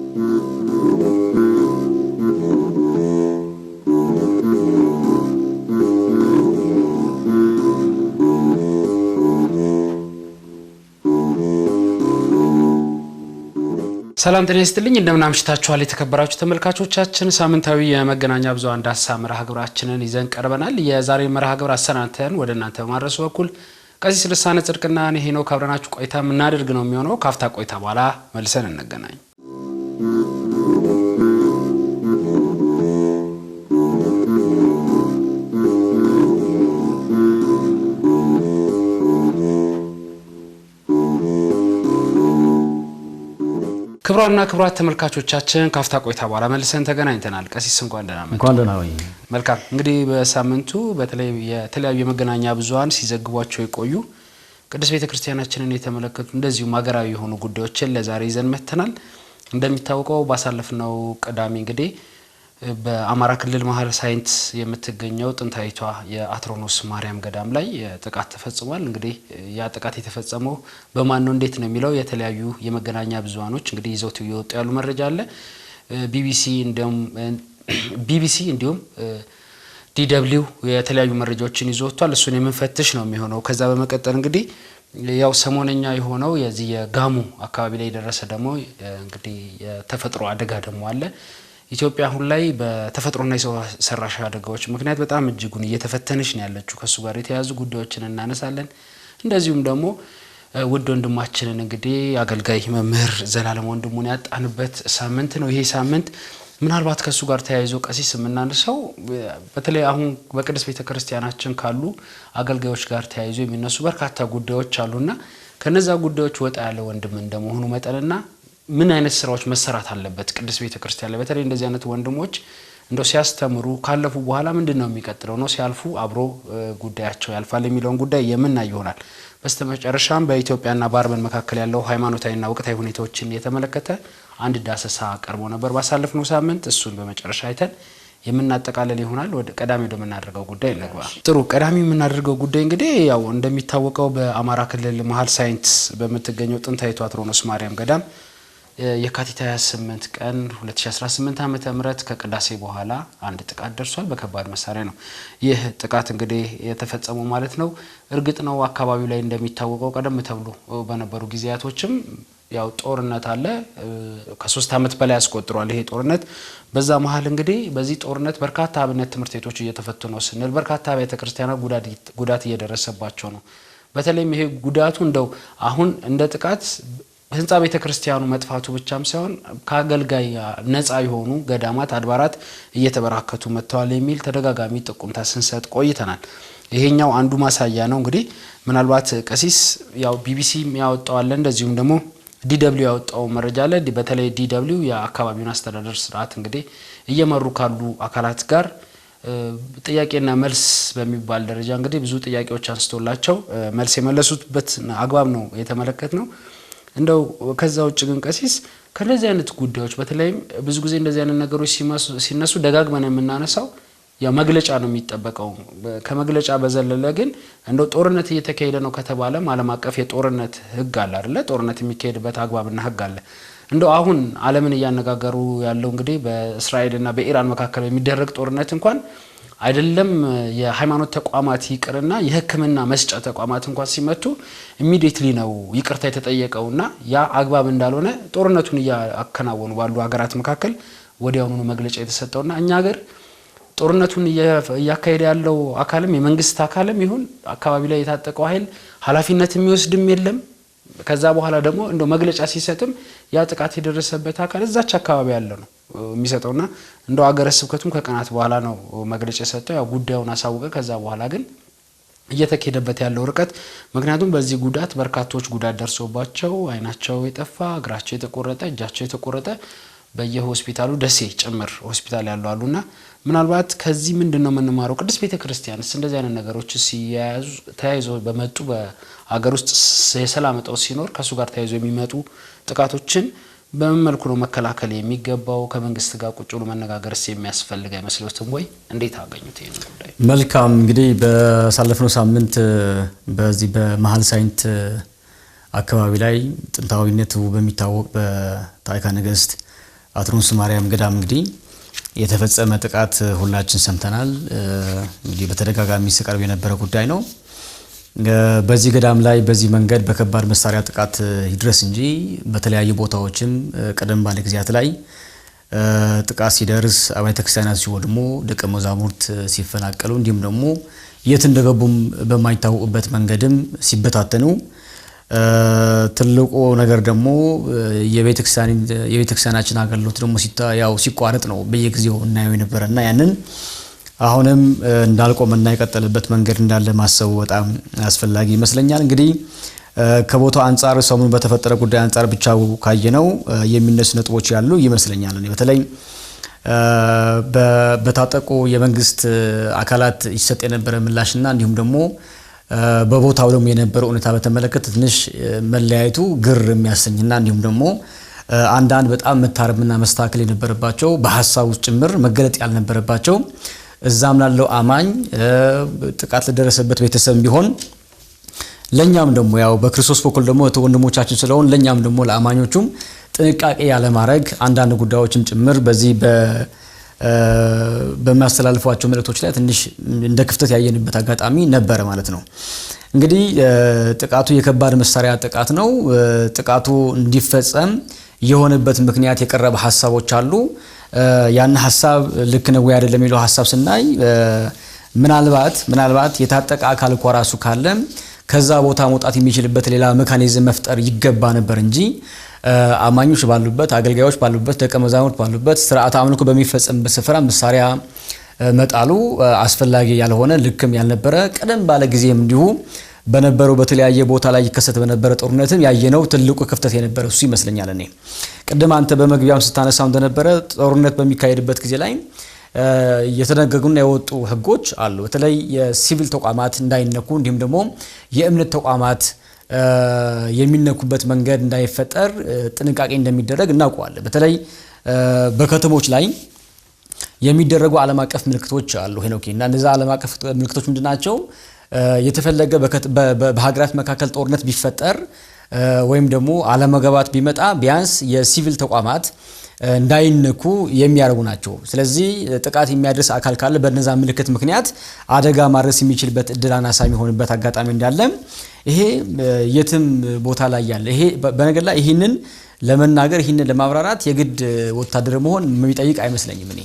ሰላም ጤና ይስጥልኝ እንደምን አምሽታችኋል የተከበራችሁ ተመልካቾቻችን ሳምንታዊ የመገናኛ ብዙሃን ዳሳ መርሃ ግብራችንን ይዘን ቀርበናል የዛሬ መርሃ ግብር አሰናንተን ወደ እናንተ በማድረስ በኩል ቀሲስ ልሳነ ጽድቅና እኔ ሄኖክ አብረናችሁ ቆይታ እናደርግ ነው የሚሆነው ካፍታ ቆይታ በኋላ መልሰን እንገናኝ ክብራና ክብራት ተመልካቾቻችን ካፍታ ቆይታ በኋላ መልሰን ተገናኝተናል ቀሲስ እንኳን ደህና ወይ መልካም እንግዲህ በሳምንቱ በተለይ የተለያዩ የመገናኛ ብዙሃን ሲዘግቧቸው የቆዩ ቅዱስ ቤተክርስቲያናችንን የተመለከቱ እንደዚሁ ማገራዊ የሆኑ ጉዳዮችን ለዛሬ ይዘን መተናል እንደሚታወቀው ባሳለፍነው ቅዳሜ እንግዲህ በአማራ ክልል መሃል ሳይንት የምትገኘው ጥንታዊቷ የአትሮኖስ ማርያም ገዳም ላይ ጥቃት ተፈጽሟል እንግዲህ ያ ጥቃት የተፈጸመው በማን ነው እንዴት ነው የሚለው የተለያዩ የመገናኛ ብዙሃኖች እንግዲህ ይዘው ይወጡ ያሉ መረጃ አለ ቢቢሲ እንዲሁም ዲደብሊው የተለያዩ መረጃዎችን ይዘውቷል እሱን የምንፈትሽ ነው የሚሆነው ከዛ በመቀጠል እንግዲህ ያው ሰሞነኛ የሆነው የዚህ የጋሙ አካባቢ ላይ ደረሰ ደግሞ እንግዲህ የተፈጥሮ አደጋ ደግሞ አለ ኢትዮጵያ አሁን ላይ በተፈጥሮና የሰው ሰራሽ አደጋዎች ምክንያት በጣም እጅጉን እየተፈተነች ነው ያለችው ከሱ ጋር የተያዙ ጉዳዮችን እናነሳለን እንደዚሁም ደግሞ ውድ ወንድማችንን እንግዲህ አገልጋይ መምህር ዘላለም ወንድሙን ያጣንበት ሳምንት ነው ይሄ ሳምንት ምናልባት ከሱ ጋር ተያይዞ ቀሲስ የምናነሳው በተለይ አሁን በቅዱስ ቤተክርስቲያናችን ካሉ አገልጋዮች ጋር ተያይዞ የሚነሱ በርካታ ጉዳዮች አሉና ከነዛ ጉዳዮች ወጣ ያለ ወንድም እንደመሆኑ መጠንና ምን አይነት ስራዎች መሰራት አለበት ቅዱስ ቤተክርስቲያን ላይ በተለይ እንደዚህ አይነት ወንድሞች እንደው ሲያስተምሩ ካለፉ በኋላ ምንድነው የሚቀጥለው ነው ሲያልፉ አብሮ ጉዳያቸው ያልፋል የሚለውን ጉዳይ የምናይ ይሆናል በስተመጨረሻም በኢትዮጵያና በአርመን መካከል ያለው ሃይማኖታዊና ወቅታዊ ሁኔታዎችን የተመለከተ አንድ ዳሰሳ ቀርቦ ነበር ባሳለፍነው ሳምንት እሱን በመጨረሻ አይተን የምናጠቃለል ይሆናል ወደ ቀዳሚ ወደምናደርገው ጉዳይ እንግባ ጥሩ ቀዳሚ የምናደርገው ጉዳይ እንግዲህ ያው እንደሚታወቀው በአማራ ክልል መሃል ሳይንት በመትገኘው ጥንታዊቷ አትሮኖስ ማርያም ገዳም የካቲት 28 ቀን 2018 ዓመተ ምህረት ከቅዳሴ በኋላ አንድ ጥቃት ደርሷል በከባድ መሳሪያ ነው ይህ ጥቃት እንግዲህ የተፈጸመው ማለት ነው እርግጥ ነው አካባቢው ላይ እንደሚታወቀው ቀደም ተብሎ በነበሩ ጊዜያቶችም ያው ጦርነት አለ ከ3 ዓመት በላይ ያስቆጥሯል ይሄ ጦርነት በዛ መሃል እንግዲህ በዚህ ጦርነት በርካታ አብነት ትምህርት ቤቶች እየተፈቱ ነው ስንል በርካታ ቤተክርስቲያናት ጉዳት እየደረሰባቸው ነው በተለይም ይሄ ጉዳቱ እንደው አሁን እንደ ጥቃት ህንጻ ቤተክርስቲያኑ መጥፋቱ ብቻም ሳይሆን ከአገልጋይ ነፃ የሆኑ ገዳማት አድባራት እየተበራከቱ መጥተዋል የሚል ተደጋጋሚ ጥቁምታ ስንሰጥ ቆይተናል ይሄኛው አንዱ ማሳያ ነው እንግዲህ ምናልባት ቀሲስ ያው ቢቢሲ ያወጣው አለ እንደዚሁም ደግሞ ዲደብሊው ያወጣው መረጃ አለ በተለይ ዲደብሊው የአካባቢውን አስተዳደር ስርዓት እንግዲህ እየመሩ ካሉ አካላት ጋር ጥያቄና መልስ በሚባል ደረጃ እንግዲህ ብዙ ጥያቄዎች አንስቶላቸው መልስ የመለሱበት አግባብ ነው የተመለከትነው እንደው ከዛው ውጭ ግን ቀሲስ ከነዚህ አይነት ጉዳዮች በተለይም ብዙ ጊዜ እንደዚህ አይነት ነገሮች ሲነሱ ደጋግመን የምናነሳው ያ መግለጫ ነው የሚጠበቀው ከመግለጫ በዘለለ ግን እንደው ጦርነት እየተካሄደ ነው ከተባለ ዓለም አቀፍ የጦርነት ህግ አለ አይደለ ጦርነት የሚካሄድበት አግባብና ህግ አለ እንደው አሁን ዓለምን ያነጋገሩ ያለው እንግዲህ በእስራኤልና በኢራን መካከል የሚደረግ ጦርነት እንኳን አይደለም የሃይማኖት ተቋማት ይቅርና የህክምና መስጫ ተቋማት እንኳን ሲመቱ ኢሚዲየትሊ ነው ይቅርታ የተጠየቀውና ያ አግባብ እንዳልሆነ ጦርነቱን ያከናወኑ ባሉ ሀገራት መካከል ወዲያውኑ መግለጫ የተሰጠውና እኛ ሀገር ጦርነቱን ያካሄደ ያለው አካልም የመንግስት አካልም ይሁን አካባቢ ላይ የታጠቀው ኃይል ኃላፊነት የሚወስድም የለም ከዛ በኋላ ደግሞ እንደው መግለጫ ሲሰጥም ያ ጥቃት የደረሰበት አካል እዛች አካባቢ ያለ ነው የሚሰጠውና እንደው አገረ ስብከቱም ከቀናት በኋላ ነው መግለጫ የሰጠው ያው ጉዳዩን አሳውቀ ከዛ በኋላ ግን እየተከደበት ያለው ርቀት ምክንያቱም በዚህ ጉዳት በርካቶች ጉዳት ደርሶባቸው አይናቸው የጠፋ እግራቸው የተቆረጠ እጃቸው የተቆረጠ በየሆስፒታሉ ደሴ ጭምር ሆስፒታል ያለው አሉና ምናልባት ከዚህ ምንድነው የምንማረው ቅዱስ ቤተክርስቲያንስ እንደዚህ አይነት ነገሮች ተያይዞ በመጡ በአገር ውስጥ የሰላም እጦት ሲኖር ከሱ ጋር ተያይዞ የሚመጡ ጥቃቶችን በምን መልኩ ነው መከላከል የሚገባው ከመንግስት ጋር ቁጭ ብሎ መነጋገርስ የሚያስፈልግ አይመስልዎትም ወይ እንዴት አገኙት ይሄን ጉዳይ መልካም እንግዲህ በሳለፍነው ሳምንት በዚህ በመሃል ሳይንት አካባቢ ላይ ጥንታዊነቱ በሚታወቅ በታሪካ ነገስት አትሮንስ ማርያም ገዳም እንግዲህ የተፈጸመ ጥቃት ሁላችን ሰምተናል። እንግዲህ በተደጋጋሚ ሲቀርብ የነበረ ጉዳይ ነው። በዚህ ገዳም ላይ በዚህ መንገድ በከባድ መሳሪያ ጥቃት ይድረስ እንጂ በተለያዩ ቦታዎችም ቀደም ባለ ጊዜያት ላይ ጥቃት ሲደርስ አብያተ ክርስቲያናት ሲወድሙ ደቀ መዛሙርት ሲፈናቀሉ እንዲሁም ደግሞ የት እንደገቡም በማይታወቁበት መንገድም ሲበታተኑ ትልቁ ነገር ደግሞ የቤተክርስቲያናችን አገልግሎት ደግሞ ሲቋረጥ ነው በየጊዜው እናየው የነበረና ያንን አሁንም እንዳልቆመና የቀጠለበት መንገድ እንዳለ ማሰቡ በጣም አስፈላጊ ይመስለኛል። እንግዲህ ከቦታው አንፃር ሰሞኑን በተፈጠረ ጉዳይ አንፃር ብቻው ካየነው የሚነሱ ነጥቦች ያሉ ይመስለኛል። በተለይ በታጠቁ የመንግስት አካላት ይሰጥ የነበረ ምላሽና እንዲሁም ደግሞ በቦታው ደግሞ የነበረው ሁኔታ በተመለከተ ትንሽ መለያየቱ ግር የሚያሰኝና እንዲሁም ደግሞ አንዳንድ በጣም መታረምና መስተካከል የነበረባቸው በሐሳብ ውስጥ ጭምር መገለጥ ያልነበረባቸው እዛም ላለው አማኝ ጥቃት ለደረሰበት ቤተሰብ ቢሆን ለኛም ደግሞ ያው በክርስቶስ በኩል ደግሞ ወንድሞቻችን ስለሆን ለኛም ደግሞ ለአማኞቹም ጥንቃቄ ያለ ማድረግ አንዳንድ ጉዳዮችም ጭምር በዚህ በማስተላለፏቸው መልእክቶች ላይ ትንሽ እንደ ክፍተት ያየንበት አጋጣሚ ነበረ ማለት ነው። እንግዲህ ጥቃቱ የከባድ መሳሪያ ጥቃት ነው። ጥቃቱ እንዲፈጸም የሆነበት ምክንያት የቀረበ ሐሳቦች አሉ። ያን ሐሳብ ልክ ነው ወይ አይደለም የሚለው ሐሳብ ስናይ ምናልባት የታጠቀ አካል እንኳን ራሱ ካለ ከዛ ቦታ መውጣት የሚችልበት ሌላ ሜካኒዝም መፍጠር ይገባ ነበር እንጂ አማኞች ባሉበት አገልጋዮች ባሉበት ደቀ መዛሙርት ባሉበት ስርዓተ አምልኮ በሚፈጸምበት ስፍራ መሳሪያ መጣሉ አስፈላጊ ያልሆነ ልክም ያልነበረ ቀደም ባለ ጊዜም እንዲሁ በነበረው በተለያየ ቦታ ላይ ይከሰት በነበረ ጦርነትም ያየነው ትልቁ ክፍተት የነበረ እሱ ይመስለኛል። እኔ ቀደም አንተ በመግቢያው ስታነሳው እንደነበረ ጦርነት በሚካሄድበት ጊዜ ላይ የተደነገጉና የወጡ ህጎች አሉ። በተለይ የሲቪል ተቋማት እንዳይነኩ እንዲሁም ደግሞ የእምነት ተቋማት የሚነኩበት መንገድ እንዳይፈጠር ጥንቃቄ እንደሚደረግ እናውቀዋለን። በተለይ በከተሞች ላይ የሚደረጉ ዓለም አቀፍ ምልክቶች አሉ ሄኖኪና እነዛ ዓለም አቀፍ ምልክቶች ምንድናቸው? የተፈለገ በሀገራት መካከል ጦርነት ቢፈጠር ወይም ደግሞ አለመግባባት ቢመጣ ቢያንስ የሲቪል ተቋማት እንዳይነኩ የሚያደርጉ ናቸው። ስለዚህ ጥቃት የሚያደርስ አካል ካለ በእነዛ ምልክት ምክንያት አደጋ ማድረስ የሚችልበት እድል አናሳ የሚሆንበት አጋጣሚ እንዳለ ይሄ የትም ቦታ ላይ ያለ ይሄ በነገር ላይ ይሄንን ለመናገር ይሄንን ለማብራራት የግድ ወታደር መሆን የሚጠይቅ አይመስለኝም። እኔ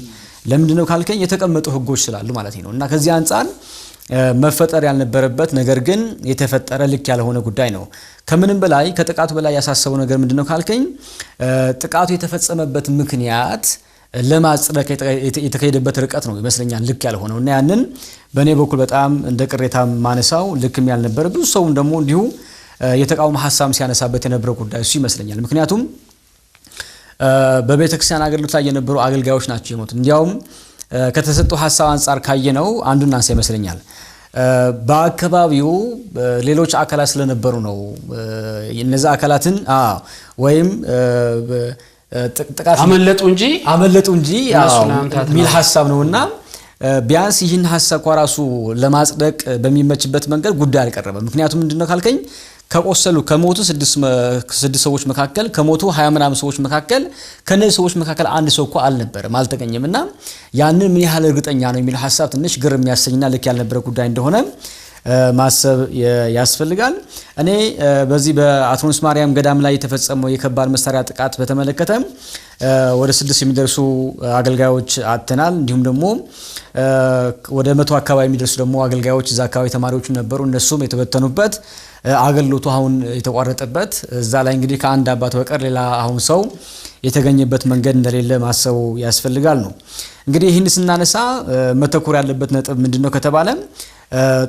ለምንድነው ካልከኝ የተቀመጡ ህጎች ስላሉ ማለት ነው። እና ከዚህ አንፃር መፈጠር ያልነበረበት ነገር ግን የተፈጠረ ልክ ያልሆነ ጉዳይ ነው። ከምንም በላይ ከጥቃቱ በላይ ያሳሰበው ነገር ምንድነው ካልከኝ ጥቃቱ የተፈጸመበት ምክንያት ለማጽደቅ የተካሄደበት ርቀት ነው ይመስለኛል ልክ ያልሆነው እና ያንን በእኔ በኩል በጣም እንደ ቅሬታ ማነሳው ልክም ያልነበረ ብዙ ሰውም ደግሞ እንዲሁ የተቃውሞ ሐሳብ ሲያነሳበት የነበረው ጉዳይ እሱ ይመስለኛል። ምክንያቱም በቤተክርስቲያን አገልግሎት ላይ የነበሩ አገልጋዮች ናቸው የሞቱት። እንዲያውም ከተሰጠው ሐሳብ አንፃር ካየነው አንዱን አንሳ ይመስለኛል በአካባቢው ሌሎች አካላት ስለነበሩ ነው እነዛ አካላትን ወይም ጥቃት አመለጡ እንጂ ሚል ሐሳብ ነውና ቢያንስ ይህን ሐሳብ ራሱ ለማጽደቅ በሚመችበት መንገድ ጉዳይ አልቀረበም። ምክንያቱም ምንድነው ካልከኝ ከቆሰሉ ከሞቱ 6 ሰዎች መካከል ከሞቱ 20 ምናምን ሰዎች መካከል ከነዚህ ሰዎች መካከል አንድ ሰው እንኳን አልነበረም አልተገኘምና ያንን ምን ያህል እርግጠኛ ነው የሚል ሐሳብ ትንሽ ግር የሚያሰኝና ልክ ያልነበረ ጉዳይ እንደሆነ ማሰብ ያስፈልጋል። እኔ በዚህ በአትሮንስ ማርያም ገዳም ላይ የተፈጸመው የከባድ መሳሪያ ጥቃት በተመለከተ ወደ 6 የሚደርሱ አገልጋዮች አጥተናል። እንዲሁም ደግሞ ወደ 100 አካባቢ የሚደርሱ ደግሞ አገልጋዮች እዛ አካባቢ ተማሪዎች ነበሩ እነሱም የተበተኑበት አገልግሎቱ አሁን የተቋረጠበት እዛ ላይ እንግዲህ ከአንድ አባት በቀር ሌላ አሁን ሰው የተገኘበት መንገድ እንደሌለ ማሰቡ ያስፈልጋል ነው። እንግዲህ ይህን ስናነሳ መተኮር ያለበት ነጥብ ምንድነው ከተባለ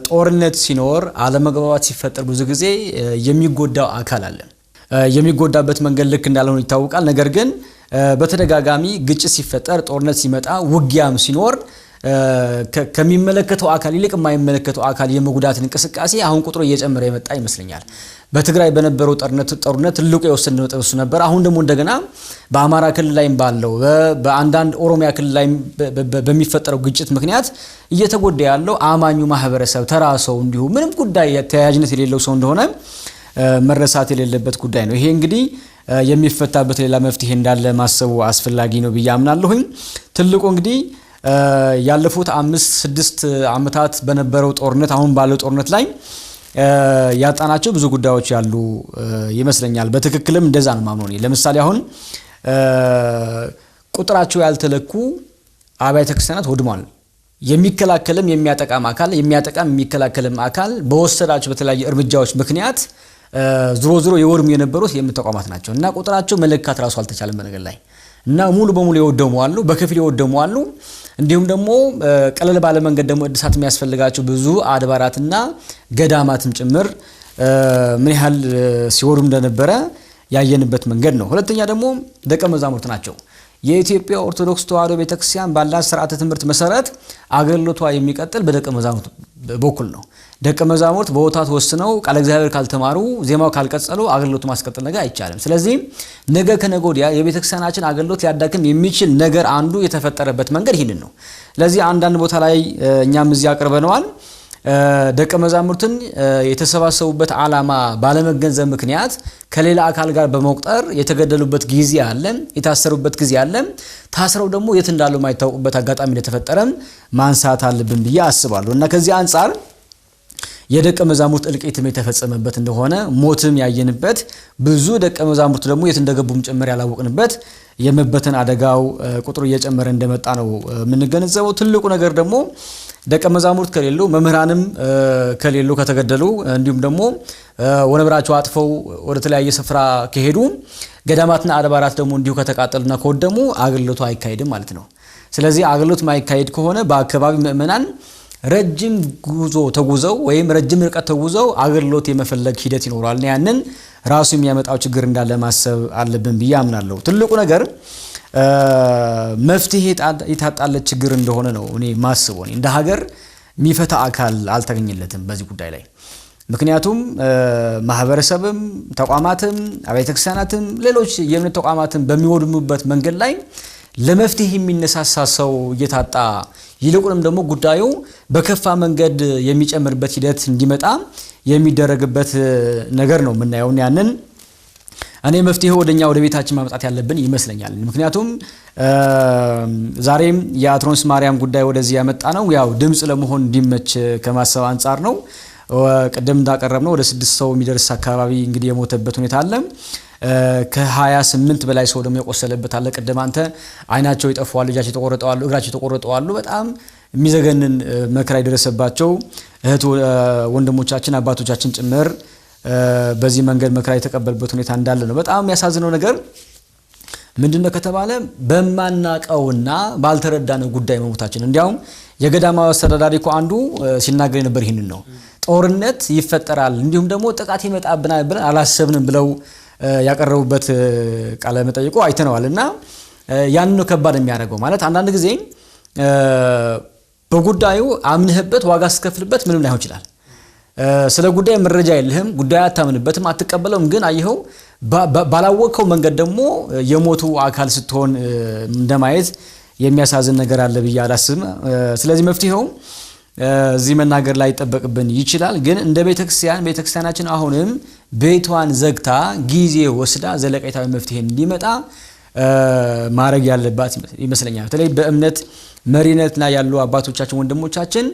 ጦርነት ሲኖር አለመግባባት ሲፈጠር ብዙ ጊዜ የሚጎዳው አካል አለ። የሚጎዳበት መንገድ ልክ እንዳልሆነ ይታወቃል። ነገር ግን በተደጋጋሚ ግጭት ሲፈጠር ጦርነት ሲመጣ ውጊያም ሲኖር ከሚመለከተው አካል ይልቅ የማይመለከተው አካል የመጉዳት እንቅስቃሴ አሁን ቁጥሩ እየጨመረ የመጣ ይመስለኛል። በትግራይ በነበረው ጦርነት ትልቁ የወሰነ ነው ተብሱ ነበር። አሁን ደግሞ እንደገና በአማራ ክልል ላይም ባለው በአንዳንድ ኦሮሚያ ክልል ላይ በሚፈጠረው ግጭት ምክንያት እየተጎዳ ያለው አማኙ ማህበረሰብ ተራሰው እንዲሁ ምንም ጉዳይ ተያያዥነት የሌለው ሰው እንደሆነ መረሳት የሌለበት ጉዳይ ነው። ይሄ እንግዲህ የሚፈታበት ሌላ መፍትሄ እንዳለ ማሰቡ አስፈላጊ ነው ብዬ አምናለሁኝ። ትልቁ እንግዲህ ያለፉት 5-6 ዓመታት በነበረው ጦርነት አሁን ባለው ጦርነት ላይ ያጣናቸው ብዙ ጉዳዮች ያሉ ይመስለኛል። በትክክልም እንደዛ ነው ማምነው። ለምሳሌ አሁን ቁጥራቸው ያልተለኩ አብያተ ክርስቲያናት ወድመዋል። የሚከላከልም የሚያጠቃም የሚከላከልም አካል በወሰዳቸው በተለያየ እርምጃዎች ምክንያት ዝሮ የወድሙ የነበሩት የእምነት ተቋማት ናቸው እና ቁጥራቸው መለካት ራሱ አልተቻለም በነገር ላይ እና ሙሉ በሙሉ የወደሙ አሉ፣ በከፊል የወደሙ አሉ። እንዲሁም ደግሞ ቀለል ባለ መንገድ ደግሞ እድሳት የሚያስፈልጋቸው ብዙ አድባራትና ገዳማትም ጭምር ምን ያህል ሲወድሙ እንደነበረ ያየንበት መንገድ ነው። ሁለተኛ ደግሞ ደቀ መዛሙርት ናቸው። የኢትዮጵያ ኦርቶዶክስ ተዋሕዶ ቤተክርስቲያን ባላት ስርዓተ ትምህርት መሰረት አገልግሎቷ የሚቀጥል በደቀ መዛሙርት በኩል ነው። ደቀ መዛሙርት በቦታት ወስነው ቃለ እግዚአብሔር ካልተማሩ ዜማው ካልቀጸሉ አገልግሎቱ ማስቀጠል ነገር አይቻልም። ስለዚህ ነገ ከነገ ወዲያ የቤተክርስቲያናችን አገልግሎት ሊያዳክም የሚችል ነገር አንዱ የተፈጠረበት መንገድ ይህንን ነው። ስለዚህ አንዳንድ ቦታ ላይ እኛም እዚህ አቅርበነዋል። ደቀ መዛሙርትን የተሰባሰቡበት ዓላማ ባለመገንዘብ ምክንያት ከሌላ አካል ጋር በመቁጠር የተገደሉበት ጊዜ አለ፣ የታሰሩበት ጊዜ አለ። ታስረው ደግሞ የት እንዳሉ የማይታወቁበት አጋጣሚ እንደተፈጠረም ማንሳት አለብን ብዬ አስባለሁ እና ከዚህ አንጻር የደቀ መዛሙርት እልቂትም የተፈጸመበት እንደሆነ ሞትም ያየንበት ብዙ ደቀ መዛሙርት ደግሞ የት እንደገቡም ጭምር ያላወቅንበት የመበተን አደጋው ቁጥሩ እየጨመረ እንደመጣ ነው የምንገነዘበው። ትልቁ ነገር ደግሞ ደቀ መዛሙርት ከሌሉ መምህራንም ከሌሉ ከተገደሉ እንዲሁም ደግሞ ወነበራቸው አጥፈው ወደ ተለያየ ስፍራ ከሄዱ ገዳማትና አድባራት ደግሞ እንዲሁ ከተቃጠሉና ከወደሙ አገልግሎቱ አይካሄድም ማለት ነው። ስለዚህ አገልግሎት ማይካሄድ ከሆነ በአካባቢ ምእመናን ረጅም ጉዞ ተጉዘው ወይም ረጅም ርቀት ተጉዘው አገልግሎት የመፈለግ ሂደት ይኖራል እና ያንን ራሱ የሚያመጣው ችግር እንዳለ ማሰብ አለብን ብዬ አምናለሁ። ትልቁ ነገር መፍትሄ የታጣለት ችግር እንደሆነ ነው እኔ ማስበው። እንደ ሀገር የሚፈታ አካል አልተገኘለትም በዚህ ጉዳይ ላይ። ምክንያቱም ማህበረሰብም ተቋማትም አብያተ ክርስቲያናትም ሌሎች የእምነት ተቋማትም በሚወድሙበት መንገድ ላይ ለመፍትሄ የሚነሳሳ ሰው እየታጣ ይልቁንም ደግሞ ጉዳዩ በከፋ መንገድ የሚጨምርበት ሂደት እንዲመጣ የሚደረግበት ነገር ነው የምናየው። ያንን እኔ መፍትሄው ወደ ቤታችን ማምጣት ያለብን ይመስለኛል። ምክንያቱም ዛሬም የአትሮንስ ማርያም ጉዳይ ወደዚህ ያመጣ ነው ያው ድምጽ ለመሆን እንዲመች ከማሰብ አንጻር ነው። ቀደም እንዳቀረብነው ወደ 6 ሰው የሚደርስ አካባቢ እንግዲህ የሞተበት ሁኔታ አለ። ከ28 በላይ ሰው ደግሞ የቆሰለበት አለ። ቀደም አንተ አይናቸው ይጠፋዋል፣ እጃቸው ተቆረጠዋል፣ እግራቸው ተቆረጠዋል። በጣም የሚዘገንን መከራ ይደረሰባቸው እህት ወንድሞቻችን አባቶቻችን ጭምር በዚህ መንገድ መከራ የተቀበሉበት ሁኔታ እንዳለ ነው። በጣም የሚያሳዝነው ነገር ምንድነው ከተባለ በማናቀውና ባልተረዳነው ጉዳይ መሞታችን። እንዲያውም የገዳማው አስተዳዳሪ እኮ አንዱ ሲናገር የነበር ይሄንን ነው። ጦርነት ይፈጠራል እንዲሁም ደግሞ ጥቃት ይመጣብናል ብለን አላሰብንም ብለው ያቀረቡበት ቃለ መጠይቆ አይተነዋልና ያን ነው ከባድ የሚያደርገው። ማለት አንዳንድ ጊዜ በጉዳዩ አምነህበት ዋጋ ስከፍልበት ምንም ላይሆን ይችላል። ስለ ጉዳይ መረጃ የለህም፣ ጉዳይ አታምንበትም፣ አትቀበለውም። ግን አይኸው ባላወቀው መንገድ ደግሞ የሞቱ አካል ስትሆን እንደማየት የሚያሳዝን ነገር አለ ብዬ አላስብም። ስለዚህ መፍትሄው እዚህ መናገር ላይ ይጠበቅብን ይችላል። ግን እንደ ቤተክርስቲያናችን አሁንም ቤቷን ዘግታ ጊዜ ወስዳ ዘለቀታዊ መፍትሄ እንዲመጣ ማድረግ ያለባት ይመስለኛል። በተለይ በእምነት መሪነት ላይ ያሉ አባቶቻችን ወንድሞቻችን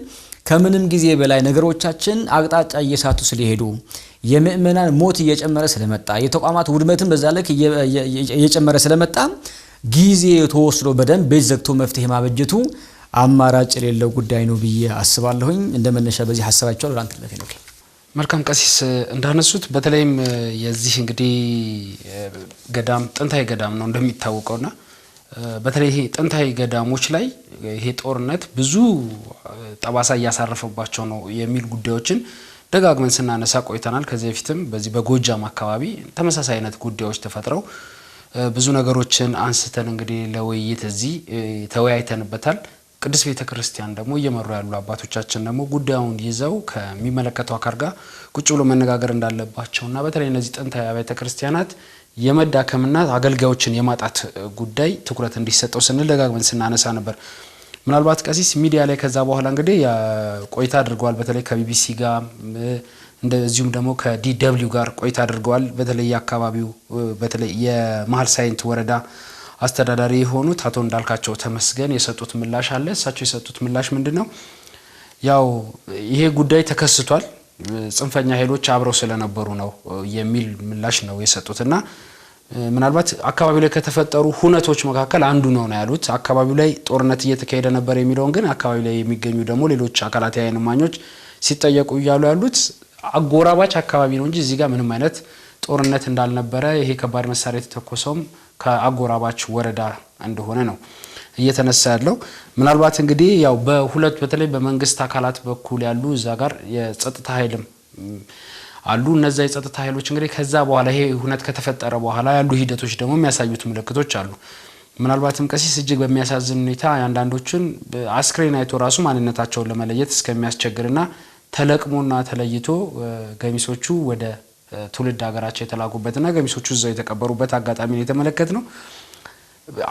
ከምንም ጊዜ በላይ ነገሮቻችን አቅጣጫ እየሳቱ ስለሄዱ የምእመናን ሞት እየጨመረ ስለመጣ የተቋማት ውድመትን በዛ ልክ እየጨመረ ስለመጣ ጊዜ ተወስዶ በደንብ ቤት ዘግቶ መፍትሄ ማበጀቱ አማራጭ የሌለው ጉዳይ ነው ብዬ አስባለሁኝ። እንደመነሻ በዚህ ሐሳባቸው ለራንት ለፈ ነው። መልካም ቀሲስ እንዳነሱት በተለይም የዚህ እንግዲህ ገዳም ጥንታዊ ገዳም ነው እንደሚታወቀውና በተለይ ይሄ ጥንታዊ ገዳሞች ላይ ይሄ ጦርነት ብዙ ጠባሳ እያሳረፈባቸው ነው የሚል ጉዳዮችን ደጋግመን ስናነሳ ቆይተናል። ከዚህ በፊትም በዚህ በጎጃም አካባቢ ተመሳሳይ አይነት ጉዳዮች ተፈጥረው ብዙ ነገሮችን አንስተን እንግዲህ ለውይይት እዚህ ተወያይተንበታል። ቅድስት ቤተክርስቲያን ደግሞ እየመሩ ያሉ አባቶቻችን ደግሞ ጉዳዩን ይዘው ከሚመለከተው አካል ጋር ቁጭ ብሎ መነጋገር እንዳለባቸውና በተለይ እነዚህ ጥንታዊ ቤተክርስቲያናት የመዳከምና አገልጋዮችን የማጣት ጉዳይ ትኩረት እንዲሰጠው ስንል ደጋግመን ስናነሳ ነበር። ምናልባት ቀሲስ ሚዲያ ላይ ከዛ በኋላ እንግዲህ ቆይታ አድርገዋል። በተለይ ከቢቢሲ ጋር እንደዚሁም ደግሞ ከዲደብሊው ጋር ቆይታ አድርገዋል። በተለይ አካባቢው በተለይ የመሃል ሳይንት ወረዳ አስተዳዳሪ የሆኑት አቶ እንዳልካቸው ተመስገን የሰጡት ምላሽ አለ። እሳቸው የሰጡት ምላሽ ምንድነው? ያው ይሄ ጉዳይ ተከስቷል፣ ጽንፈኛ ኃይሎች አብረው ስለነበሩ ነው የሚል ምላሽ ነው የሰጡትና ምናልባት አካባቢው ላይ ከተፈጠሩ ሁነቶች መካከል አንዱ ነው ያሉት። አካባቢው ላይ ጦርነት እየተካሄደ ነበር የሚለውን ግን አካባቢው ላይ የሚገኙ ደግሞ ሌሎች አካላት የዓይን እማኞች ሲጠየቁ እያሉ ያሉት አጎራባች አካባቢ ነው እንጂ እዚህ ጋር ምንም አይነት ጦርነት እንዳልነበረ፣ ይሄ ከባድ መሳሪያ የተተኮሰውም ከአጎራባች ወረዳ እንደሆነ ነው እየተነሳ ያለው። ምናልባት እንግዲህ ያው በሁለት በተለይ በመንግስት አካላት በኩል ያሉ እዛ ጋር የጸጥታ ኃይልም አሉ። እነዛ የጸጥታ ኃይሎች እንግዲህ ከዛ በኋላ ይሄ ሁነት ከተፈጠረ በኋላ ያሉ ሂደቶች ደግሞ የሚያሳዩት ምልክቶች አሉ። ምናልባትም ቀሲስ እጅግ በሚያሳዝን ሁኔታ አንዳንዶችን አስክሬን አይቶ ራሱ ማንነታቸውን ለመለየት እስከሚያስቸግርና ተለቅሞና ተለይቶ ገሚሶቹ ወደ ትውልድ ሀገራቸው የተላኩበትና ገሚሶቹ እዛው የተቀበሩበት አጋጣሚ ነው የተመለከትነው።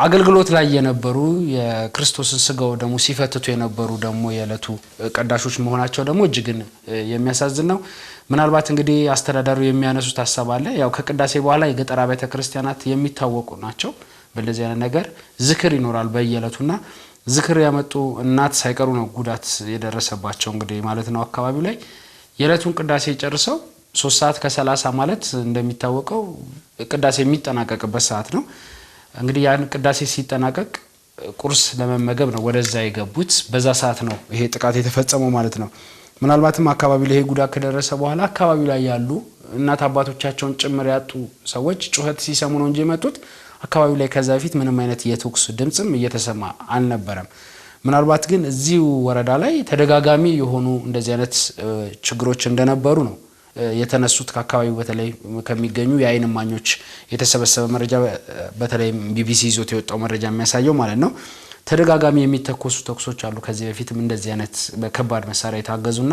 አገልግሎት ላይ የነበሩ የክርስቶስን ስጋው ደግሞ ሲፈትቱ የነበሩ ደግሞ የዕለቱ ቀዳሾች መሆናቸው ደግሞ እጅግን የሚያሳዝን ነው። ምናልባት እንግዲህ አስተዳዳሪው የሚያነሱት ሀሳብ አለ። ያው ከቅዳሴ በኋላ የገጠር አብያተ ክርስቲያናት የሚታወቁ ናቸው። በእንደዚህ አይነት ነገር ዝክር ይኖራል በየዕለቱና ዝክር ያመጡ እናት ሳይቀሩ ነው ጉዳት የደረሰባቸው እንግዲህ ማለት ነው። አካባቢው ላይ የዕለቱን ቅዳሴ ጨርሰው 3 ሰዓት ከ30 ማለት እንደሚታወቀው ቅዳሴ የሚጠናቀቅበት ሰዓት ነው። እንግዲህ ያን ቅዳሴ ሲጠናቀቅ ቁርስ ለመመገብ ነው ወደዛ የገቡት። በዛ ሰዓት ነው ይሄ ጥቃት የተፈጸመው ማለት ነው። ምናልባትም አካባቢው ላይ ይሄ ጉዳት ከደረሰ በኋላ አካባቢው ላይ ያሉ እናት አባቶቻቸውን ጭምር ያጡ ሰዎች ጩኸት ሲሰሙ ነው እንጂ የመጡት አካባቢው ላይ ከዛ በፊት ምንም አይነት የተኩስ ድምጽም እየተሰማ አልነበረም። ምናልባት ግን እዚሁ ወረዳ ላይ ተደጋጋሚ የሆኑ እንደዚህ አይነት ችግሮች እንደነበሩ ነው የተነሱት። ከአካባቢው በተለይ ከሚገኙ የዓይን እማኞች የተሰበሰበ መረጃ በተለይ ቢቢሲ ይዞት የወጣው መረጃ የሚያሳየው ማለት ነው። ተደጋጋሚ የሚተኮሱ ተኩሶች አሉ። ከዚህ በፊትም እንደዚህ አይነት በከባድ መሳሪያ የታገዙና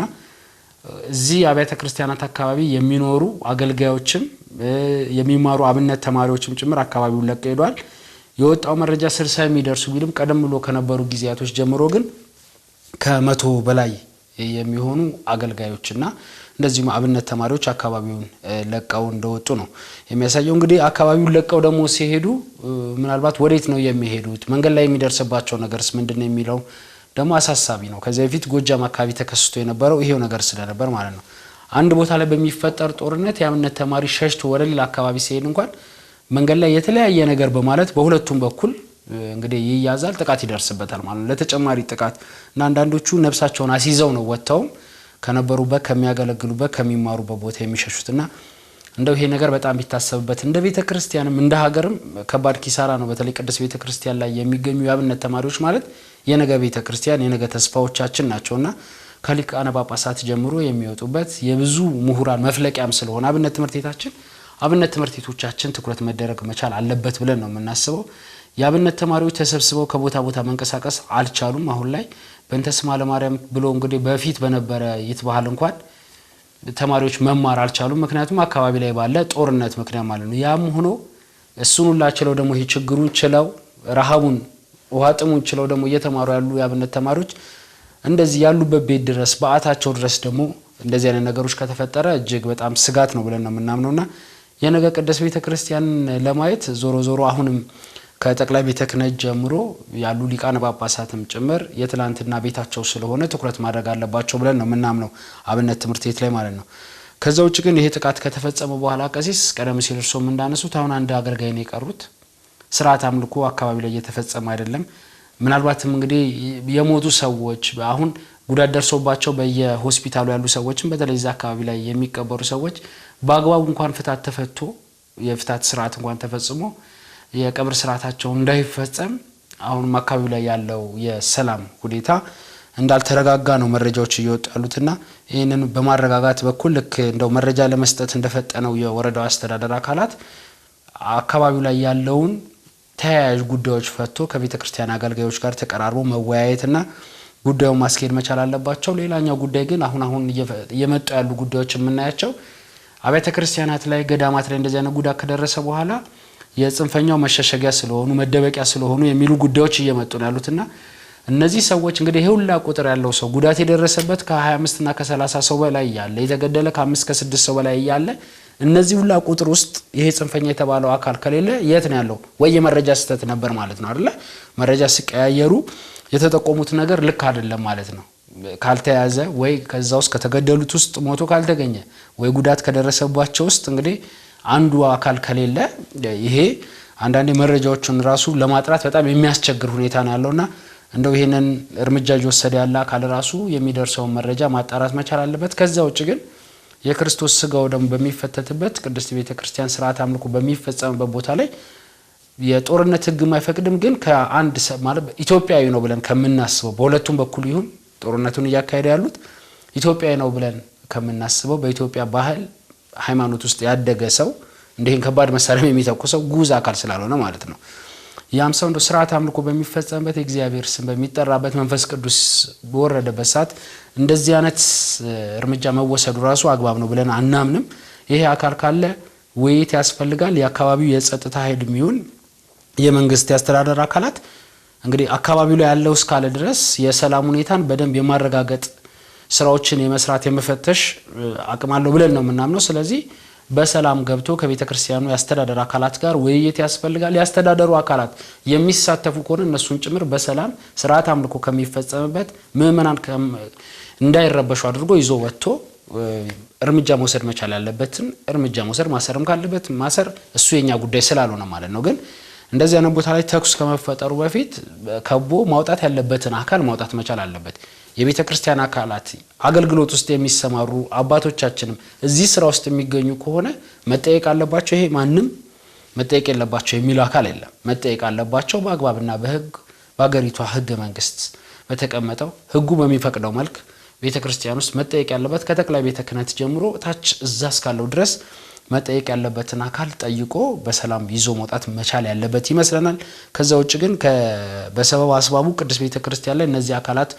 እዚህ አብያተ ክርስቲያናት አካባቢ የሚኖሩ አገልጋዮችም የሚማሩ አብነት ተማሪዎችም ጭምር አካባቢውን ለቀው ሄደዋል። የወጣው መረጃ 60 የሚደርሱ ቢልም ቀደም ብሎ ከነበሩ ጊዜያቶች ጀምሮ ግን ከ100 በላይ የሚሆኑ አገልጋዮችና እንደዚሁም አብነት ተማሪዎች አካባቢውን ለቀው እንደወጡ ነው የሚያሳየው። እንግዲህ አካባቢውን ለቀው ደግሞ ሲሄዱ ምናልባት ወዴት ነው የሚሄዱት? መንገድ ላይ የሚደርስባቸው ነገርስ ምንድነው የሚለው ደግሞ አሳሳቢ ነው። ከዚህ በፊት ጎጃም አካባቢ ተከስቶ የነበረው ይሄው ነገር ስለነበር ማለት ነው። አንድ ቦታ ላይ በሚፈጠር ጦርነት የአብነት ተማሪ ሸሽቶ ወደ ሌላ አካባቢ ሲሄድ እንኳን መንገድ ላይ የተለያየ ነገር በማለት በሁለቱም በኩል እንግዲህ ይያዛል፣ ጥቃት ይደርስበታል ማለት ነው። ለተጨማሪ ጥቃት እና አንዳንዶቹ ነፍሳቸውን አስይዘው ነው ወጥተው ከነበሩበት ከሚያገለግሉበት ከሚማሩበት ቦታ የሚሸሹትና እንደው ይሄ ነገር በጣም ቢታሰብበት እንደ ቤተ ክርስቲያንም እንደ ሀገርም ከባድ ኪሳራ ነው። በተለይ ቅዱስ ቤተ ክርስቲያን ላይ የሚገኙ የአብነት ተማሪዎች ማለት የነገ ቤተ ክርስቲያን የነገ ተስፋዎቻችን ናቸውና ከሊቃነ ጳጳሳት ጀምሮ የሚወጡበት የብዙ ምሁራን መፍለቂያም ስለሆነ አብነት ትምህርት ቤቶቻችን ትኩረት መደረግ መቻል አለበት ብለን ነው የምናስበው። የአብነት ተማሪዎች ተሰብስበው ከቦታ ቦታ መንቀሳቀስ አልቻሉም። አሁን ላይ በእንተ ስማ ለማርያም ብሎ እንግዲህ በፊት በነበረ ይትባህል እንኳን ተማሪዎች መማር አልቻሉም። ምክንያቱም አካባቢ ላይ ባለ ጦርነት ምክንያት ማለት ነው። ያም ሆኖ እሱን ሁላችለው ደግሞ ይሄ ችግሩን ችለው ረሃቡን ውሃ ጥሙን ችለው ደግሞ እየተማሩ ያሉ የአብነት ተማሪዎች እንደዚህ ያሉበት ቤት ድረስ በአታቸው ድረስ ደግሞ እንደዚህ አይነት ነገሮች ከተፈጠረ እጅግ በጣም ስጋት ነው ብለን ነው የምናምነውና የነገ ቅዱስ ቤተ ክርስቲያን ለማየት ዞሮ አሁንም ከጠቅላይ ቤተ ክህነት ጀምሮ ያሉ ሊቃነ ጳጳሳትም ጭምር የትላንትና ቤታቸው ስለሆነ ትኩረት ማድረግ አለባቸው ብለን ነው የምናምነው አብነት ትምህርት ቤት ላይ ማለት ነው። ከዛ ውጭ ግን ይሄ ጥቃት ከተፈጸመ በኋላ ቀሲስ ቀደም ሲል እርሶም እንዳነሱት አሁን አንድ አገልጋይ ነው የቀሩት። ስርዓት አምልኮ አካባቢ ላይ እየተፈጸመ አይደለም። ምናልባትም እንግዲህ የሞቱ ሰዎች አሁን ጉዳት ደርሶባቸው በየሆስፒታሉ ያሉ ሰዎችም በተለይ እዛ አካባቢ ላይ የሚቀበሩ ሰዎች በአግባቡ እንኳን ፍታት ተፈቶ የፍታት ስርዓት እንኳን ተፈጽሞ የቀብር ስርዓታቸው እንዳይፈጸም አሁንም አካባቢው ላይ ያለው የሰላም ሁኔታ እንዳልተረጋጋ ነው መረጃዎች እየወጡ ያሉትና ይሄንን በማረጋጋት በኩል ልክ እንደው መረጃ ለመስጠት እንደፈጠነው የወረዳው አስተዳደር አካላት አካባቢው ላይ ያለውን ተያያዥ ጉዳዮች ፈቶ ከቤተ ክርስቲያን አገልጋዮች ጋር ተቀራርቦ መወያየትና ጉዳዩን ማስኬድ መቻል አለባቸው። ሌላኛው ጉዳይ ግን አሁን እየመጡ ያሉ ጉዳዮች የምናያቸው አብያተ ክርስቲያናት ላይ ገዳማት ላይ እንደዚህ አይነት ጉዳት ከደረሰ በኋላ የጽንፈኛው መሸሸጊያ ስለሆኑ መደበቂያ ስለሆኑ የሚሉ ጉዳዮች እየመጡ ነው ያሉትና እነዚህ ሰዎች እንግዲህ ይሄ ሁላ ቁጥር ያለው ሰው ጉዳት የደረሰበት ከ25 እና ከ30 ሰው በላይ ያለ የተገደለ ከ5 ከ6 ሰው በላይ ያለ እነዚህ ሁላ ቁጥር ውስጥ ይሄ ጽንፈኛ የተባለው አካል ከሌለ የት ነው ያለው? ወይ የመረጃ ስህተት ነበር ማለት ነው አይደለ? መረጃ ሲቀያየሩ የተጠቆሙት ነገር ልክ አይደለም ማለት ነው። ካልተያዘ ወይ ከዛ ውስጥ ከተገደሉት ውስጥ ሞቶ ካልተገኘ ወይ ጉዳት ከደረሰባቸው ውስጥ እንግዲህ አንዱ አካል ከሌለ ይሄ አንዳንዴ መረጃዎችን ራሱ ለማጥራት በጣም የሚያስቸግር ሁኔታ ነው ያለውና እንደው ይሄንን እርምጃ እየወሰደ ያለ አካል ራሱ የሚደርሰው መረጃ ማጣራት መቻል አለበት። ከዛ ውጭ ግን የክርስቶስ ስጋው ደም በሚፈተትበት ቅድስት ቤተክርስቲያን ስርዓት አምልኮ በሚፈጸምበት ቦታ ላይ የጦርነት ህግ ማይፈቅድም። ግን ከአንድ ማለት ኢትዮጵያዊ ነው ብለን ከምናስበው በሁለቱም በኩል ይሁን ጦርነቱን እያካሄደ ያሉት ኢትዮጵያዊ ነው ብለን ከምናስበው በኢትዮጵያ ባህል ሃይማኖት ውስጥ ያደገ ሰው እንደን ከባድ መሳሪያ የሚተኩሰው ጉዝ አካል ስላልሆነ ማለት ነው። ያም ሰው እንደ ስርዓት አምልኮ በሚፈጸምበት እግዚአብሔር ስም በሚጠራበት መንፈስ ቅዱስ በወረደበት ሰዓት እንደዚህ አይነት እርምጃ መወሰዱ ራሱ አግባብ ነው ብለን አናምንም። ይሄ አካል ካለ ውይይት ያስፈልጋል። የአካባቢው የጸጥታ ኃይል የሚሆን የመንግስት ያስተዳደር አካላት እንግዲህ አካባቢው ላይ ያለው እስካለ ድረስ የሰላም ሁኔታን በደንብ የማረጋገጥ ስራዎችን የመስራት የመፈተሽ አቅም አለው ብለን ነው የምናምነው። ስለዚህ በሰላም ገብቶ ከቤተክርስቲያኑ ያስተዳደር አካላት ጋር ውይይት ያስፈልጋል። ያስተዳደሩ አካላት የሚሳተፉ ከሆነ እነሱን ጭምር በሰላም ስርዓት አምልኮ ከሚፈጸምበት ምእመናን እንዳይረበሹ አድርጎ ይዞ ወጥቶ እርምጃ መውሰድ መቻል ያለበትን እርምጃ መውሰድ ማሰርም ካለበት ማሰር እሱ የኛ ጉዳይ ስላልሆነ ማለት ነው። ግን እንደዚህ አይነት ቦታ ላይ ተኩስ ከመፈጠሩ በፊት ከቦ ማውጣት ያለበትን አካል ማውጣት መቻል አለበት። የቤተክርስቲያን አካላት አገልግሎት ውስጥ የሚሰማሩ አባቶቻችንም እዚህ ስራ ውስጥ የሚገኙ ከሆነ መጠየቅ አለባቸው። ይሄ ማንም መጠየቅ የለባቸው የሚለው አካል የለም። መጠየቅ አለባቸው በአግባብና በህግ በአገሪቷ ህገ መንግስት በተቀመጠው ህጉ በሚፈቅደው መልክ ቤተክርስቲያን ውስጥ መጠየቅ ያለበት ከጠቅላይ ቤተ ክህነት ጀምሮ ታች እዛ እስካለው ድረስ መጠየቅ ያለበትን አካል ጠይቆ በሰላም ይዞ መውጣት መቻል ያለበት ይመስለናል። ከዛ ውጭ ግን በሰበብ አስባቡ ቅድስት ቤተክርስቲያን ላይ እነዚህ አካላት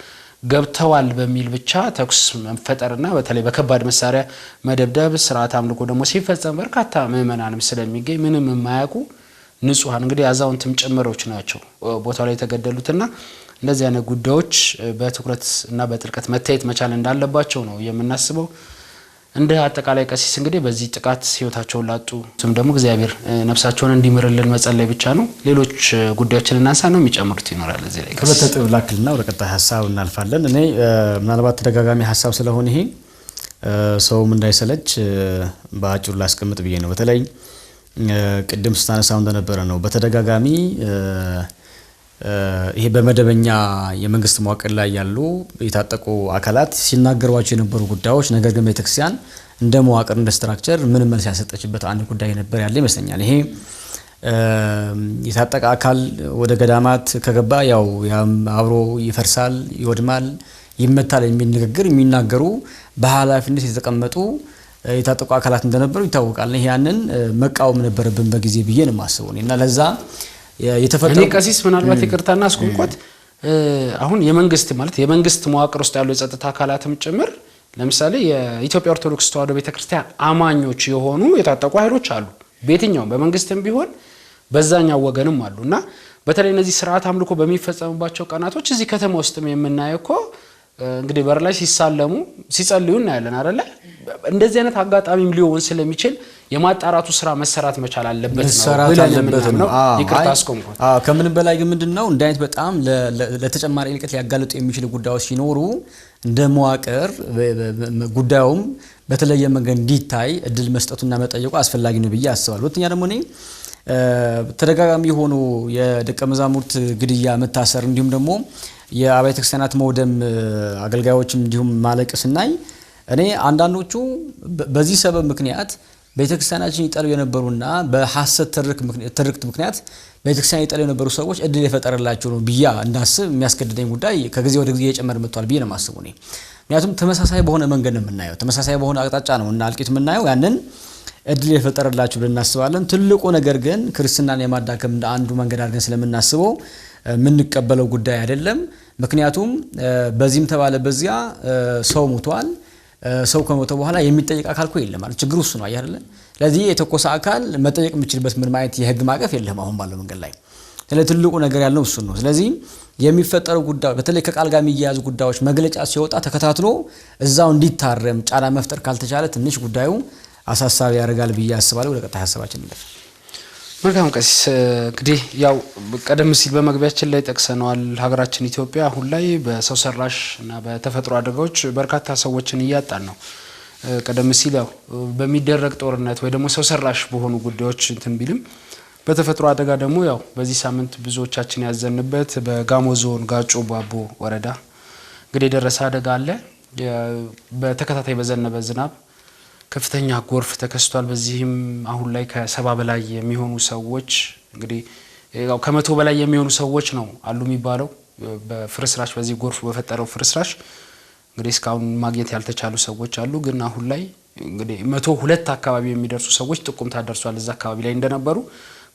ገብተዋል በሚል ብቻ ተኩስ መፈጠርና በተለይ በከባድ መሳሪያ መደብደብ ስርዓት አምልኮ ደግሞ ሲፈጸም በርካታ ምእመናንም ስለሚገኝ ምንም የማያውቁ ንጹሃን እንግዲህ አዛውንትም ጭምሮች ናቸው ቦታው ላይ የተገደሉትና እንደዚህ አይነት ጉዳዮች በትኩረት እና በጥልቀት መታየት መቻል እንዳለባቸው ነው የምናስበው። እንደ አጠቃላይ ቀሲስ እንግዲህ በዚህ ጥቃት ህይወታቸውን ላጡ ስም ደግሞ እግዚአብሔር ነፍሳቸውን እንዲምርልን መጸለይ ብቻ ነው። ሌሎች ጉዳዮችን እናንሳ ነው የሚጨምሩት ይኖራል እዚህ ላይ ከበተ ጥብ ላክልና ወደ ቀጣይ ሐሳብ እናልፋለን። እኔ ምናልባት ተደጋጋሚ ሐሳብ ስለሆነ ይሄ ሰውም እንዳይሰለች በአጭሩ ላስቀምጥ ብዬ ነው። በተለይ ቅድም ስታነሳው እንደነበረ ነው በተደጋጋሚ ይሄ በመደበኛ የመንግስት መዋቅር ላይ ያሉ የታጠቁ አካላት ሲናገሯቸው የነበሩ ጉዳዮች ነገር ግን ቤተክርስቲያን እንደ መዋቅር እንደ ስትራክቸር ምን መልስ ያሰጠችበት አንድ ጉዳይ ነበር ያለ ይመስለኛል። ይሄ የታጠቀ አካል ወደ ገዳማት ከገባ ያው አብሮ ይፈርሳል፣ ይወድማል፣ ይመታል የሚል ንግግር የሚናገሩ በኃላፊነት የተቀመጡ የታጠቁ አካላት እንደነበሩ ይታወቃል። ይሄ ያንን መቃወም ነበረብን በጊዜ ብዬ ነው የማስበው እና ለዛ የተፈጠረው ቀሲስ ምናልባት ይቅርታና አስቆንቆት አሁን የመንግስት ማለት የመንግስት መዋቅር ውስጥ ያሉ የጸጥታ አካላትም ጭምር ለምሳሌ የኢትዮጵያ ኦርቶዶክስ ተዋሕዶ ቤተክርስቲያን አማኞች የሆኑ የታጠቁ ኃይሎች አሉ። በየትኛውም በመንግስትም ቢሆን በዛኛው ወገንም አሉና በተለይ እነዚህ ስርዓት አምልኮ በሚፈጸምባቸው ቀናቶች እዚህ ከተማ ውስጥም የምናየው እኮ እንግዲህ በር ላይ ሲሳለሙ ሲጸልዩ እናያለን አይደለ? እንደዚህ አይነት አጋጣሚም ሊሆን ስለሚችል የማጣራቱ ስራ መሰራት መቻል አለበት ነው። ይቅርታ አስቆምኩት። ከምን በላይ ግን ምንድነው እንደ አይነት በጣም ለተጨማሪ እልቀት ሊያጋልጡ የሚችሉ ጉዳዮች ሲኖሩ እንደ መዋቅር ጉዳዩም በተለየ መንገድ እንዲታይ እድል መስጠቱና መጠየቁ አስፈላጊ ነው ብዬ አስባለሁ። ሁለተኛ ደግሞ እኔ ተደጋጋሚ የሆኑ የደቀ መዛሙርት ግድያ፣ መታሰር እንዲሁም ደግሞ የአብያተ ክርስቲያናት መውደም አገልጋዮችም እንዲሁም ማለቅ ስናይ እኔ አንዳንዶቹ በዚህ ሰበብ ምክንያት ቤተክርስቲያናችን ይጠሉ የነበሩና በሐሰት ትርክት ምክንያት ቤተክርስቲያን ይጠሉ የነበሩ ሰዎች እድል የፈጠረላቸው ነው ብያ እንዳስብ የሚያስገድደኝ ጉዳይ ከጊዜ ወደ ጊዜ እየጨመረ መጥቷል ብዬ ነው የማስበው። ምክንያቱም ተመሳሳይ በሆነ መንገድ ነው የምናየው፣ ተመሳሳይ በሆነ አቅጣጫ ነው እና አልቂት የምናየው ያንን እድል የፈጠረላቸው ብለን እናስባለን። ትልቁ ነገር ግን ክርስትናን የማዳከም እንደ አንዱ መንገድ አድርገን ስለምናስበው የምንቀበለው ጉዳይ አይደለም። ምክንያቱም በዚህም ተባለ በዚያ ሰው ሞቷል። ሰው ከሞተ በኋላ የሚጠየቅ አካል እኮ የለም ማለት ችግሩ እሱ ነው አይደል? ለዚህ የተኮሰ አካል መጠየቅ የሚችልበት ምን ማለት የህግ ማቀፍ የለም አሁን ባለው መንገድ ላይ። ትልቁ ነገር ያለው እሱ ነው። ስለዚህ የሚፈጠሩ ጉዳዮች በተለይ ከቃል ጋር የሚያያዙ ጉዳዮች መግለጫ ሲወጣ ተከታትሎ እዛው እንዲታረም ጫና መፍጠር ካልተቻለ ትንሽ ጉዳዩ አሳሳቢ ያደርጋል ብዬ አስባለሁ። ወደ ቀጣይ ሐሳባችን እንለፍ። መልካም ቀሲስ፣ እንግዲህ ያው ቀደም ሲል በመግቢያችን ላይ ጠቅሰናል። ሀገራችን ኢትዮጵያ አሁን ላይ በሰው ሰራሽ እና በተፈጥሮ አደጋዎች በርካታ ሰዎችን እያጣን ነው። ቀደም ሲል ያው በሚደረግ ጦርነት ወይ ደግሞ ሰው ሰራሽ በሆኑ ጉዳዮች እንትን ቢልም በተፈጥሮ አደጋ ደግሞ ያው በዚህ ሳምንት ብዙዎቻችን ያዘንበት በጋሞ ዞን ጋጮ ባቦ ወረዳ እንግዲህ የደረሰ አደጋ አለ። በተከታታይ በዘነበ ዝናብ ከፍተኛ ጎርፍ ተከስቷል። በዚህም አሁን ላይ ከ70 በላይ የሚሆኑ ሰዎች እንግዲህ ያው ከ100 በላይ የሚሆኑ ሰዎች ነው አሉ የሚባለው በፍርስራሽ በዚህ ጎርፍ በፈጠረው ፍርስራሽ እንግዲህ እስካሁን ማግኘት ያልተቻሉ ሰዎች አሉ። ግን አሁን ላይ እንግዲህ 102 አካባቢ የሚደርሱ ሰዎች ጥቁምታ ደርሷል እዛ አካባቢ ላይ እንደነበሩ።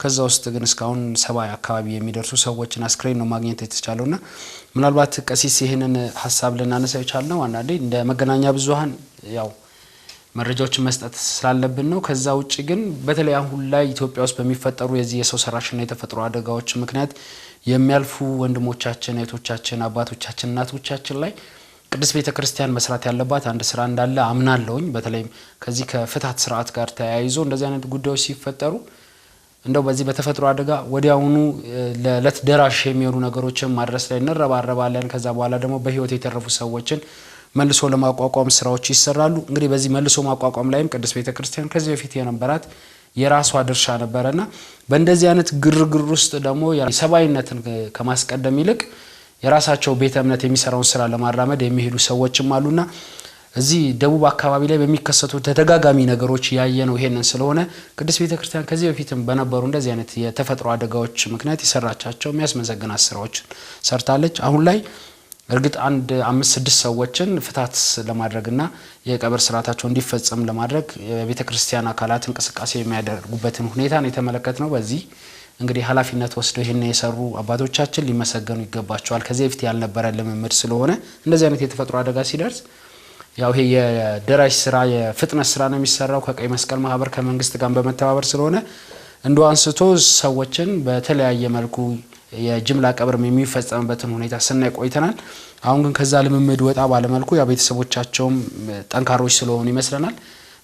ከዛ ውስጥ ግን እስካሁን 70 አካባቢ የሚደርሱ ሰዎችን አስክሬን ነው ማግኘት የተቻለውና ምናልባት ቀሲስ ይሄንን ሐሳብ ልናነሳ የቻልነው አንዳንዴ እንደ መገናኛ ብዙሃን ያው መረጃዎችን መስጠት ስላለብን ነው። ከዛ ውጪ ግን በተለይ አሁን ላይ ኢትዮጵያ ውስጥ በሚፈጠሩ የዚህ የሰው ሰራሽና የተፈጥሮ አደጋዎች ምክንያት የሚያልፉ ወንድሞቻችን፣ እህቶቻችን፣ አባቶቻችን፣ እናቶቻችን ላይ ቅድስት ቤተክርስቲያን መስራት ያለባት አንድ ስራ እንዳለ አምናለሁኝ። በተለይም ከዚህ ከፍትሐት ስርዓት ጋር ተያይዞ እንደዚህ አይነት ጉዳዮች ሲፈጠሩ እንደው በዚህ በተፈጥሮ አደጋ ወዲያውኑ ለለት ደራሽ የሚሆኑ ነገሮችን ማድረስ ላይ እንረባረባለን። ከዛ በኋላ ደግሞ በህይወት የተረፉ ሰዎችን መልሶ ለማቋቋም ስራዎች ይሰራሉ። እንግዲህ በዚህ መልሶ ማቋቋም ላይም ቅድስት ቤተክርስቲያን ከዚህ በፊት የነበራት የራሷ ድርሻ ነበረና በእንደዚህ አይነት ግርግር ውስጥ ደግሞ የሰብአዊነትን ከማስቀደም ይልቅ የራሳቸው ቤተ እምነት የሚሰራውን ስራ ለማራመድ የሚሄዱ ሰዎችም አሉና እዚህ ደቡብ አካባቢ ላይ በሚከሰቱ ተደጋጋሚ ነገሮች ያየነው ይሄንን ስለሆነ ቅድስት ቤተክርስቲያን ከዚህ በፊትም በነበሩ እንደዚህ አይነት የተፈጥሮ አደጋዎች ምክንያት የሰራቻቸው የሚያስመሰግናት ስራዎች ሰርታለች። አሁን ላይ እርግጥ 5-6 ሰዎችን ፍትሐት ለማድረግና የቀብር ስርዓታቸው እንዲፈጸም ለማድረግ የቤተክርስቲያን አካላት እንቅስቃሴ የሚያደርጉበትን ሁኔታ ነው የተመለከትነው። በዚህ እንግዲህ ኃላፊነት ወስደው ይሄን የሰሩ አባቶቻችን ሊመሰገኑ ይገባቸዋል። ከዚህ በፊት ያልነበረ ልምምድ ስለሆነ እንደዚህ አይነት የተፈጥሮ አደጋ ሲደርስ ያው ይሄ የደራሽ ስራ የፍጥነት ስራ ነው የሚሰራው ከቀይ መስቀል ማህበር ከመንግስት ጋር በመተባበር ስለሆነ እንደው አንስቶ ሰዎችን በተለያየ መልኩ የጅምላ ቀብር የሚፈጸምበትን ሁኔታ ስናይ ቆይተናል። አሁን ግን ከዛ ልምምድ ወጣ ባለ መልኩ ያ ቤተሰቦቻቸውም ጠንካሮች ስለሆኑ ይመስለናል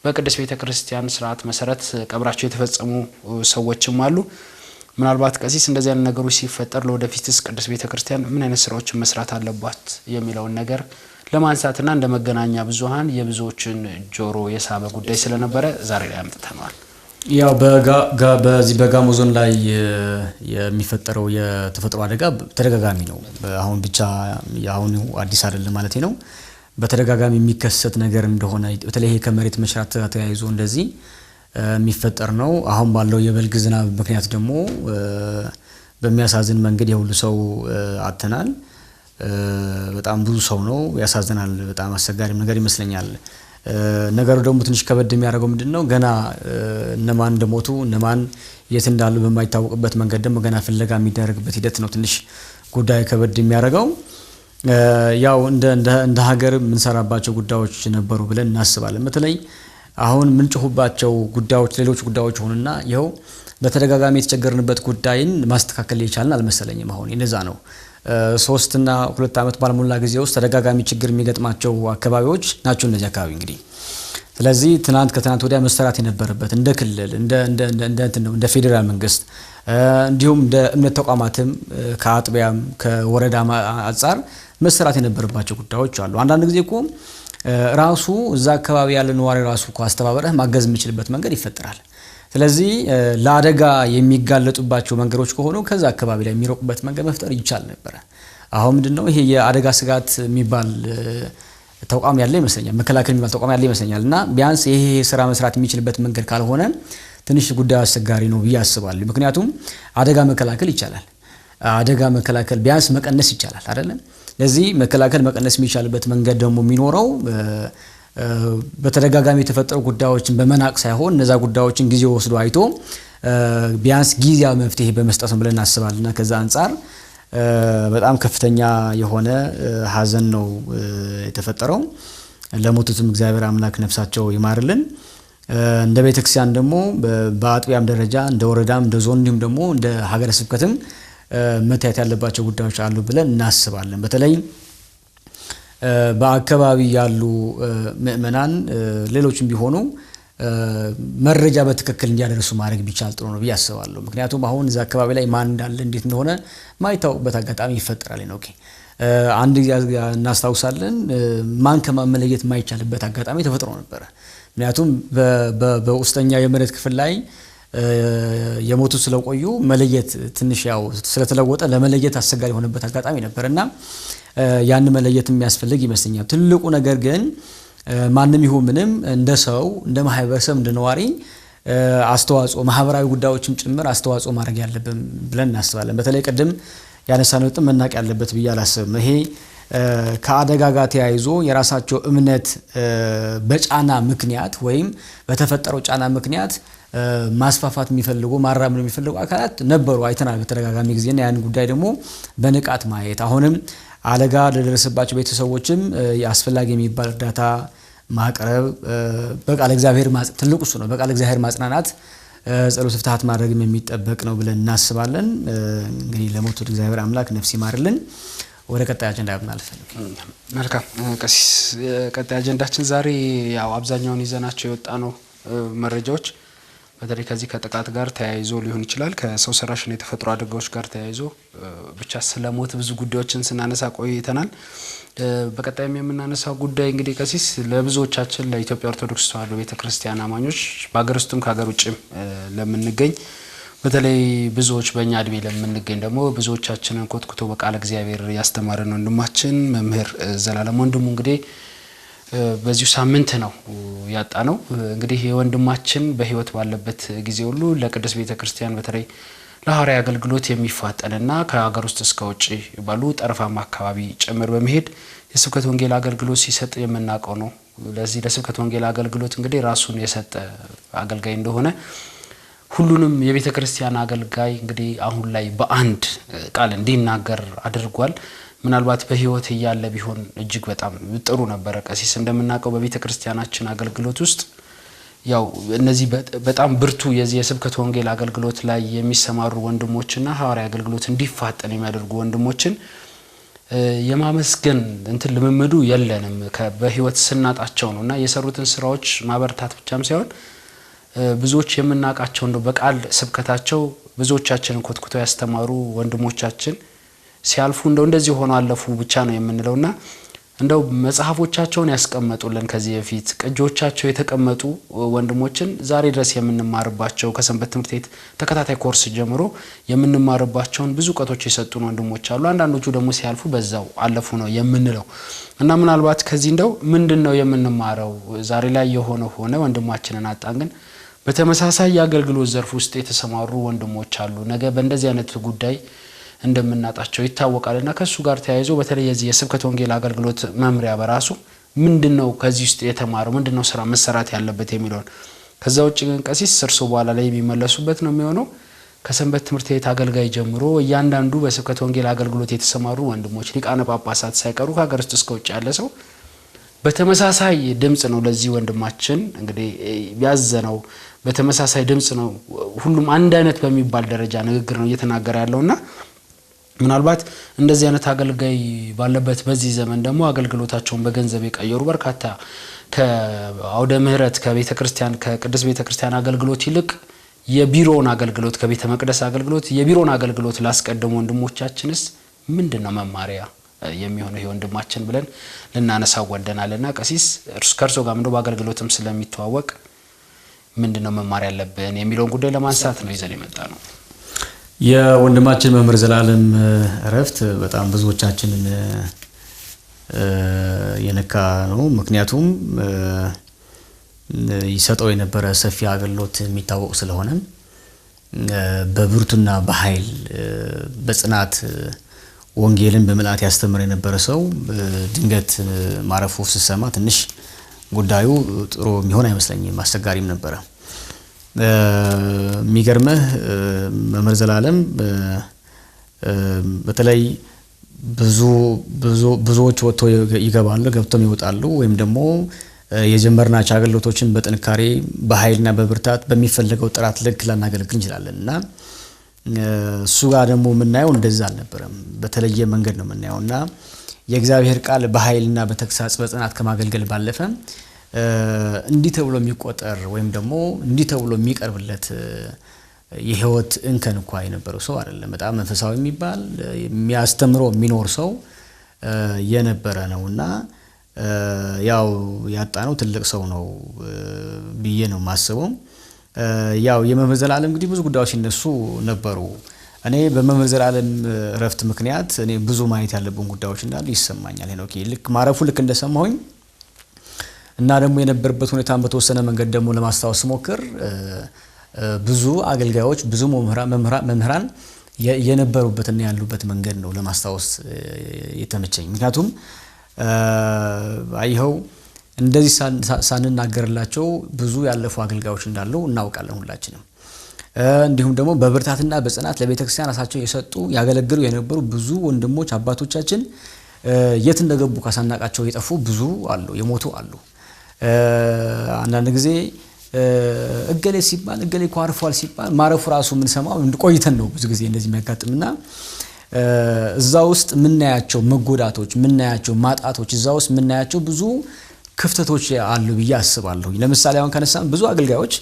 በቅድስት ቤተክርስቲያን ስርዓት መሰረት ቀብራቸው የተፈጸሙ ሰዎችም አሉ። ምናልባት ቀሲስ እንደዚህ አይነት ነገሮች ሲፈጠር ለወደፊትስ ቅድስት ቤተክርስቲያን ምን አይነት ስራዎችን መስራት አለባት የሚለውን ነገር ለማንሳትና እንደ መገናኛ ብዙሃን የብዙዎችን ጆሮ የሳበ ጉዳይ ስለነበረ ዛሬ ላይ አምጥተናል። ያው በዚህ በጋሞ ዞን ላይ የሚፈጠረው የተፈጥሮ አደጋ ተደጋጋሚ ነው። አሁን ብቻ ያሁን አዲስ አይደለም ማለት ነው። በተደጋጋሚ የሚከሰት ነገር እንደሆነ በተለይ ከመሬት መሽራት ተያይዞ እንደዚህ የሚፈጠር ነው። አሁን ባለው የበልግ ዝናብ ምክንያት ደግሞ በሚያሳዝን መንገድ የሁሉ ሰው አጥተናል። በጣም ብዙ ሰው ነው፣ ያሳዝናል። በጣም አስቸጋሪም ነገር ይመስለኛል። ነገሩ ደግሞ ትንሽ ከበድ የሚያደርገው ምንድነው ገና እነማን እንደሞቱ እነማን የት እንዳሉ በማይታወቅበት መንገድ ደግሞ ገና ፍለጋ የሚደረግበት ሂደት ነው ትንሽ ጉዳይ ከበድ የሚያደርገው። ያው እንደ ሀገር የምንሰራባቸው ጉዳዮች ነበሩ ብለን እናስባለን። በተለይ አሁን ምንጭሁባቸው ጉዳዮች ሌሎች ጉዳዮች ሆኑና ይኸው በተደጋጋሚ የተቸገርንበት ጉዳይን ማስተካከል የቻልን አልመሰለኝም። አሁን እንደዛ ነው 3 እና 2 ዓመት ባልሞላ ጊዜ ውስጥ ተደጋጋሚ ችግር የሚገጥማቸው አካባቢዎች ናቸው እነዚህ አካባቢ እንግዲህ። ስለዚህ ከትናንት ወዲያ መሰራት የነበረበት እንደ ክልል እንደ ፌዴራል መንግስት እንዲሁም እንደ እምነት ተቋማትም ከአጥቢያም ከወረዳ አንፃር መሰራት የነበረባቸው ጉዳዮች አሉ። አንዳንድ ጊዜ እኮ ራሱ እዛ አካባቢ ያለ ነዋሪ ራሱ እኮ አስተባበረህ ማገዝ የሚችልበት መንገድ ይፈጠራል። ስለዚህ ለአደጋ የሚጋለጡባቸው መንገዶች ከሆኑ ከዛ አካባቢ ላይ የሚሮቁበት መንገድ መፍጠር ይቻል ነበር። አሁን ምንድነው ይሄ የአደጋ ስጋት የሚባል ተቋም ያለ ይመስለኛል፣ መከላከል የሚባል ተቋም ያለ ይመስለኛል። እና ቢያንስ ይሄ ስራ መስራት የሚችልበት መንገድ ካልሆነ ትንሽ ጉዳዩ አስቸጋሪ ነው ብዬ አስባለሁ። ምክንያቱም አደጋ መከላከል ይቻላል፣ አደጋ መከላከል ቢያንስ መቀነስ ይቻላል አይደለም። ለዚህ መከላከል መቀነስ የሚቻልበት መንገድ ደግሞ የሚኖረው በተደጋጋሚ የተፈጠሩ ጉዳዮችን በመናቅ ሳይሆን እነዛ ጉዳዮችን ጊዜ ወስዶ አይቶ ቢያንስ ጊዜያዊ መፍትሄ በመስጠት ነው ብለን እናስባለንና ከዛ አንፃር በጣም ከፍተኛ የሆነ ሀዘን ነው የተፈጠረው። ለሞቱትም እግዚአብሔር አምላክ ነፍሳቸው ይማርልን። እንደ ቤተክርስቲያን ደግሞ በአጥቢያም ደረጃ እንደ ወረዳም እንደ ዞን እንዲሁም ደግሞ እንደ ሀገረ ስብከትም መታየት ያለባቸው ጉዳዮች አሉ ብለን እናስባለን። በተለይ በአካባቢ ያሉ ምእመናን ሌሎችም ቢሆኑ መረጃ በትክክል እንዲያደርሱ ማድረግ ቢቻል ጥሩ ነው ብዬ አስባለሁ። ምክንያቱም አሁን እዛ አካባቢ ላይ ማን እንዳለ እንዴት እንደሆነ ማይታወቅበት አጋጣሚ ይፈጠራል። ኦኬ አንድ ጊዜ እናስታውሳለን ማን ከማመለየት ማይቻልበት አጋጣሚ ተፈጥሮ ነበር። ምክንያቱም በውስጠኛ የመሬት ክፍል ላይ የሞቱ ስለቆዩ መለየት ትንሽ ያው ስለተለወጠ ለመለየት አስቸጋሪ የሆነበት አጋጣሚ ነበርና ያን መለየት የሚያስፈልግ ይመስለኛል። ትልቁ ነገር ግን ማንንም ይሁን ምንም እንደ ሰው እንደ ማህበረሰብ እንደ ነዋሪ አስተዋጽኦ ማህበራዊ ጉዳዮችም ጭምር አስተዋጽኦ ማድረግ ያለብን ብለን እናስባለን። በተለይ ቀደም ያነሳነው ጥም መናቅ ያለበት ብዬ አላስብም። ይሄ ከአደጋ ጋር ተያይዞ የራሳቸው እምነት በጫና ምክንያት ወይም በተፈጠረው ጫና ምክንያት ማስፋፋት የሚፈልጉ ማራመድ የሚፈልጉ አካላት ነበሩ፣ አይተናል በተደጋጋሚ ጊዜና ያን ጉዳይ ደግሞ በንቃት ማየት አሁንም አደጋ ለደረሰባቸው ቤተሰቦችም አስፈላጊ የሚባል እርዳታ ማቅረብ በቃል እግዚአብሔር ትልቁ እሱ ነው። በቃል እግዚአብሔር ማጽናናት ጸሎት ፍትሐት ማድረግም የሚጠበቅ ነው ብለን እናስባለን። እንግዲህ ለሞቱት እግዚአብሔር አምላክ ነፍስ ይማርልን። ወደ ቀጣይ አጀንዳ እናልፋለን። መልካም ቀሲስ፣ ቀጣይ አጀንዳችን ዛሬ ያው አብዛኛውን ይዘናቸው የወጣ ነው መረጃዎች በተለይ ከዚህ ከጥቃት ጋር ተያይዞ ሊሆን ይችላል ከሰው ሰራሽና የተፈጥሮ አደጋዎች ጋር ተያይዞ ብቻ ስለሞት ብዙ ጉዳዮችን ስናነሳ ቆይተናል። በቀጣይም የምናነሳው ጉዳይ እንግዲህ ቀሲስ ለብዙዎቻችን ለኢትዮጵያ ኦርቶዶክስ ተዋሕዶ ቤተክርስቲያን አማኞች በአገር ውስጥም ከሀገር ውጭም ለምንገኝ በተለይ ብዙዎች በእኛ እድሜ ለምንገኝ ደግሞ ብዙዎቻችንን ኮትኩቶ በቃለ እግዚአብሔር ያስተማረን ወንድማችን መምህር ዘላለም ወንድሙ እንግዲህ በዚሁ ሳምንት ነው ያጣ ነው። እንግዲህ የወንድማችን በህይወት ባለበት ጊዜ ሁሉ ለቅድስት ቤተክርስቲያን በተለይ ለሐዋርያዊ አገልግሎት የሚፋጠንና ከሀገር ውስጥ እስከ ውጭ ባሉ ጠረፋማ አካባቢ ጭምር በመሄድ የስብከት ወንጌል አገልግሎት ሲሰጥ የምናውቀው ነው። ለዚህ ለስብከት ወንጌል አገልግሎት እንግዲህ ራሱን የሰጠ አገልጋይ እንደሆነ ሁሉንም የቤተክርስቲያን አገልጋይ እንግዲህ አሁን ላይ በአንድ ቃል እንዲናገር አድርጓል። ምናልባት በህይወት እያለ ቢሆን እጅግ በጣም ጥሩ ነበር። ቀሲስ እንደምናውቀው በቤተክርስቲያናችን አገልግሎት ውስጥ ያው እነዚህ በጣም ብርቱ የዚህ የስብከት ወንጌል አገልግሎት ላይ የሚሰማሩ ወንድሞችና ሐዋርያዊ አገልግሎት እንዲፋጠን የሚያደርጉ ወንድሞችን የማመስገን እንትን ልምምዱ የለንም በህይወት ስናጣቸው ነውና የሰሩትን ስራዎች ማበርታት ብቻም ሳይሆን ብዙዎች የምናውቃቸው እንደው በቃል ስብከታቸው ብዙዎቻችንን ኮትኩተው ያስተማሩ ወንድሞቻችን ሲያልፉ እንደዚህ ሆኖ አለፉ ብቻ ነው የምንለውና እንደው መጽሐፎቻቸውን ያስቀመጡልን ከዚህ በፊት ቅጆቻቸው የተቀመጡ ወንድሞችን ዛሬ ድረስ የምንማርባቸው ከሰንበት ትምህርት ቤት ተከታታይ ኮርስ ጀምሮ የምንማርባቸውን ብዙ ዕውቀቶች የሰጡን ወንድሞች አሉ። አንዳንዶቹ ደግሞ ሲያልፉ በዛው አለፉ ነው የምንለው እና ምናልባት ከዚህ እንደው ምንድነው የምንማረው ዛሬ ላይ የሆነ ሆነ ወንድማችንን አጣን። ግን በተመሳሳይ የአገልግሎት ዘርፍ ውስጥ የተሰማሩ ወንድሞች አሉ። ነገ በእንደዚህ አይነት ጉዳይ እንደምናጣቸው ይታወቃልና ከሱ ጋር ተያይዞ በተለይ የዚህ የስብከት ወንጌል አገልግሎት መምሪያ በራሱ ምንድነው ከዚህ ውስጥ የተማረው ምንድነው ስራ መሰራት ያለበት የሚለው ከዛው ውጭ ግን ቀሲስ እርሱ በኋላ ላይ የሚመለሱበት ነው የሚሆነው። ከሰንበት ትምህርት ቤት አገልጋይ ጀምሮ እያንዳንዱ በስብከት ወንጌል አገልግሎት የተሰማሩ ወንድሞች ሊቃነ ጳጳሳት ሳይቀሩ ከሀገር ውስጥ እስከ ውጭ ያለ ሰው በተመሳሳይ ድምጽ ነው ለዚህ ወንድማችን እንግዲህ ያዘነው። በተመሳሳይ ድምጽ ነው ሁሉም አንድ አይነት በሚባል ደረጃ ንግግር ነው እየተናገረ ያለውና ምናልባት እንደዚህ አይነት አገልጋይ ባለበት በዚህ ዘመን ደግሞ አገልግሎታቸውን በገንዘብ የቀየሩ በርካታ ከአውደ ምህረት ከቤተክርስቲያን ከቅድስት ቤተክርስቲያን አገልግሎት ይልቅ የቢሮውን አገልግሎት ከቤተ መቅደስ አገልግሎት የቢሮውን አገልግሎት ላስቀደሙ ወንድሞቻችንስ ምንድነው መማሪያ የሚሆነው ወንድማችን ብለን ልናነሳው ወደናልና ቀሲስ ከርሶ ጋር እንደው በአገልግሎትም ስለሚተዋወቅ ምንድነው መማር ያለብን የሚለውን ጉዳይ ለማንሳት ነው ይዘን የመጣ ነው። የወንድማችን መምህር ዘላለም እረፍት በጣም ብዙዎቻችንን የነካ ነው። ምክንያቱም ይሰጠው የነበረ ሰፊ አገልግሎት የሚታወቅ ስለሆነ በብርቱና በኃይል በጽናት ወንጌልን በመላት ያስተምር የነበረ ሰው ድንገት ማረፉ ሲሰማ ትንሽ ጉዳዩ ጥሩ የሚሆን አይመስለኝም፣ አስቸጋሪም ነበረ። የሚገርመህ መምህር ዘላለም በተለይ ብዙዎች ወጥቶ ይገባሉ ገብተው ይወጣሉ ወይም ደግሞ የጀመርናቸው አገልግሎቶችን በጥንካሬ በኃይልና በብርታት በሚፈልገው ጥራት ልክ ላናገለግል እንችላለን እና እሱ ጋር ደግሞ የምናየው እንደዛ አልነበረም። በተለየ መንገድ ነው የምናየውና የእግዚአብሔር ቃል በኃይልና በተግሳጽ በጽናት ከማገልገል ባለፈ እንዲህ ተብሎ የሚቆጠር ወይም ደግሞ እንዲህ ተብሎ የሚቀርብለት የህይወት እንከን እንኳን የነበረው ሰው አይደለም። በጣም መንፈሳዊ የሚባል የሚያስተምረው የሚኖር ሰው የነበረ ነውና ያው ያጣነው ትልቅ ሰው ነው ብዬ ነው ማስበው። ያው የመምህር ዘላለም እንግዲህ ብዙ ጉዳዮች ሲነሱ ነበሩ። እኔ በመምህር ዘላለም ረፍት ምክንያት እኔ ብዙ ማየት ያለብን ጉዳዮች እንዳሉ ይሰማኛል። ሄኖክ ልክ ማረፉ ልክ እንደሰማሁኝ እና ደግሞ የነበረበት ሁኔታን በተወሰነ መንገድ ደግሞ ለማስታወስ ሞክር ብዙ አገልጋዮች ብዙ መምህራን የነበሩበትና ያሉበት መንገድ ነው ለማስታወስ የተመቸኝ። ምክንያቱም አይኸው እንደዚህ ሳንናገርላቸው ብዙ ያለፉ አገልጋዮች እንዳሉ እናውቃለን ሁላችንም። እንዲሁም ደግሞ በብርታትና በጽናት ለቤተክርስቲያን ራሳቸው የሰጡ ያገለግሉ የነበሩ ብዙ ወንድሞች አባቶቻችን የት እንደገቡ ካሳናቃቸው የጠፉ ብዙ አሉ፣ የሞቱ አሉ። አንዳንድ ጊዜ እገሌ ሲባል እገሌ ኳርፏል ሲባል ማረፉ ራሱ ምን ሰማው ቆይተን ነው ብዙ ጊዜ እንደዚህ የሚያጋጥምና እዛ ውስጥ ምናያቸው መጎዳቶች ምናያቸው ማጣቶች እዛ ውስጥ ምናያቸው ብዙ ክፍተቶች አሉ ብዬ አስባለሁ። ለምሳሌ አሁን ከነሳን ብዙ አገልጋዮች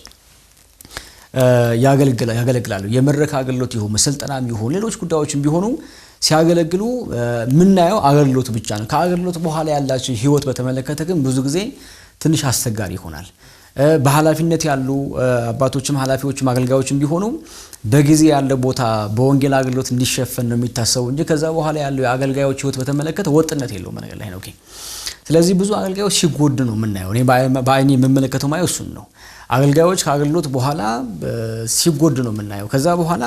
ያገለግላሉ። የመድረክ አገልግሎት ይሁን መሰልጠናም ይሁን ሌሎች ጉዳዮችም ቢሆኑ ሲያገለግሉ ምናየው አገልግሎት ብቻ ነው። ከአገልግሎት በኋላ ያላቸው ህይወት በተመለከተ ግን ብዙ ጊዜ ትንሽ አስቸጋሪ ይሆናል። በኃላፊነት ያሉ አባቶችም ኃላፊዎችም አገልጋዮችም ቢሆኑ በጊዜ ያለ ቦታ በወንጌል አገልግሎት እንዲሸፈን ነው የሚታሰቡ እንጂ ከዛ በኋላ ያለው የአገልጋዮች ህይወት በተመለከተ ወጥነት የለውም ነገር ላይ ነው። ስለዚህ ብዙ አገልጋዮች ሲጎድ ነው የምናየው። እኔ በአይኔ የምመለከተው ማለት እሱን ነው። አገልጋዮች ከአገልግሎት በኋላ ሲጎድ ነው የምናየው። ከዛ በኋላ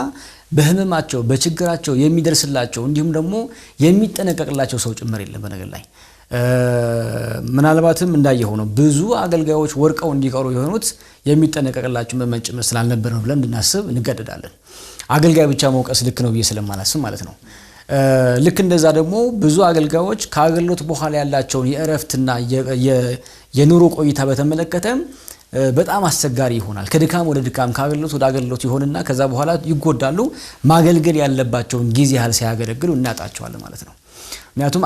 በህመማቸው በችግራቸው የሚደርስላቸው እንዲሁም ደግሞ የሚጠነቀቅላቸው ሰው ጭምር የለም በነገር ላይ። ምናልባትም እንዳየው ነው ብዙ አገልጋዮች ወርቀው እንዲቀሩ የሆኑት የሚጠነቀቅላቸው መመንጭም ስላልነበር ነው ብለን እንድናስብ እንገደዳለን። አገልጋይ ብቻ መውቀስ ልክ ነው ብዬ ስለማላስብ ማለት ነው። ልክ እንደዛ ደግሞ ብዙ አገልጋዮች ከአገልግሎት በኋላ ያላቸውን የእረፍትና የኑሮ ቆይታ በተመለከተ በጣም አስቸጋሪ ይሆናል። ከድካም ወደ ድካም ከአገልግሎት ወደ አገልግሎት ይሆንና ከዛ በኋላ ይጎዳሉ። ማገልገል ያለባቸውን ጊዜ ያህል ሳያገለግሉ እናጣቸዋለን ማለት ነው። ምክንያቱም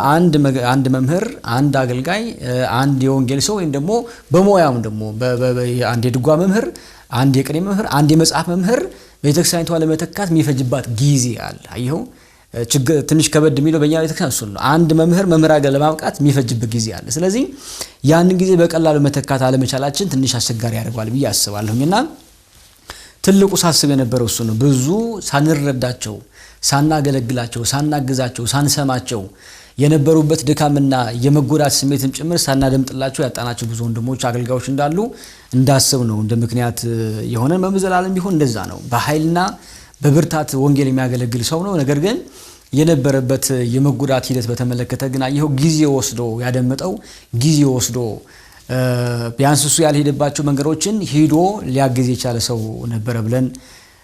አንድ መምህር አንድ አገልጋይ አንድ የወንጌል ሰው ወይም ደግሞ በሞያም ደግሞ አንድ የድጓ መምህር አንድ የቅኔ መምህር አንድ የመጽሐፍ መምህር ቤተክርስቲያኒቷ ለመተካት የሚፈጅባት ጊዜ አለ። አይኸው ትንሽ ከበድ የሚለው በእኛ ቤተክርስቲያን እሱ ነው። አንድ መምህር መምህራን ለማብቃት የሚፈጅበት ጊዜ አለ። ስለዚህ ያንን ጊዜ በቀላሉ መተካት አለመቻላችን ትንሽ አስቸጋሪ ያደርጋል ብዬ አስባለሁና ትልቁ ሳስብ የነበረው እሱ ነው። ብዙ ሳንረዳቸው ሳናገለግላቸው ሳናግዛቸው ሳንሰማቸው የነበሩበት ድካምና የመጎዳት ስሜትም ጭምር ሳናደምጥላቸው ያጣናቸው ብዙ ወንድሞች አገልጋዮች እንዳሉ እንዳስብ ነው እንደ ምክንያት የሆነ መምህር ዘላለም ቢሆን እንደዛ ነው። በኃይልና በብርታት ወንጌል የሚያገለግል ሰው ነው። ነገር ግን የነበረበት የመጎዳት ሂደት በተመለከተ ግን አይኸው ጊዜ ወስዶ ያደመጠው ጊዜ ወስዶ ቢያንስ እሱ ያልሄደባቸው መንገዶችን ሄዶ ሊያግዝ የቻለ ሰው ነበረ ብለን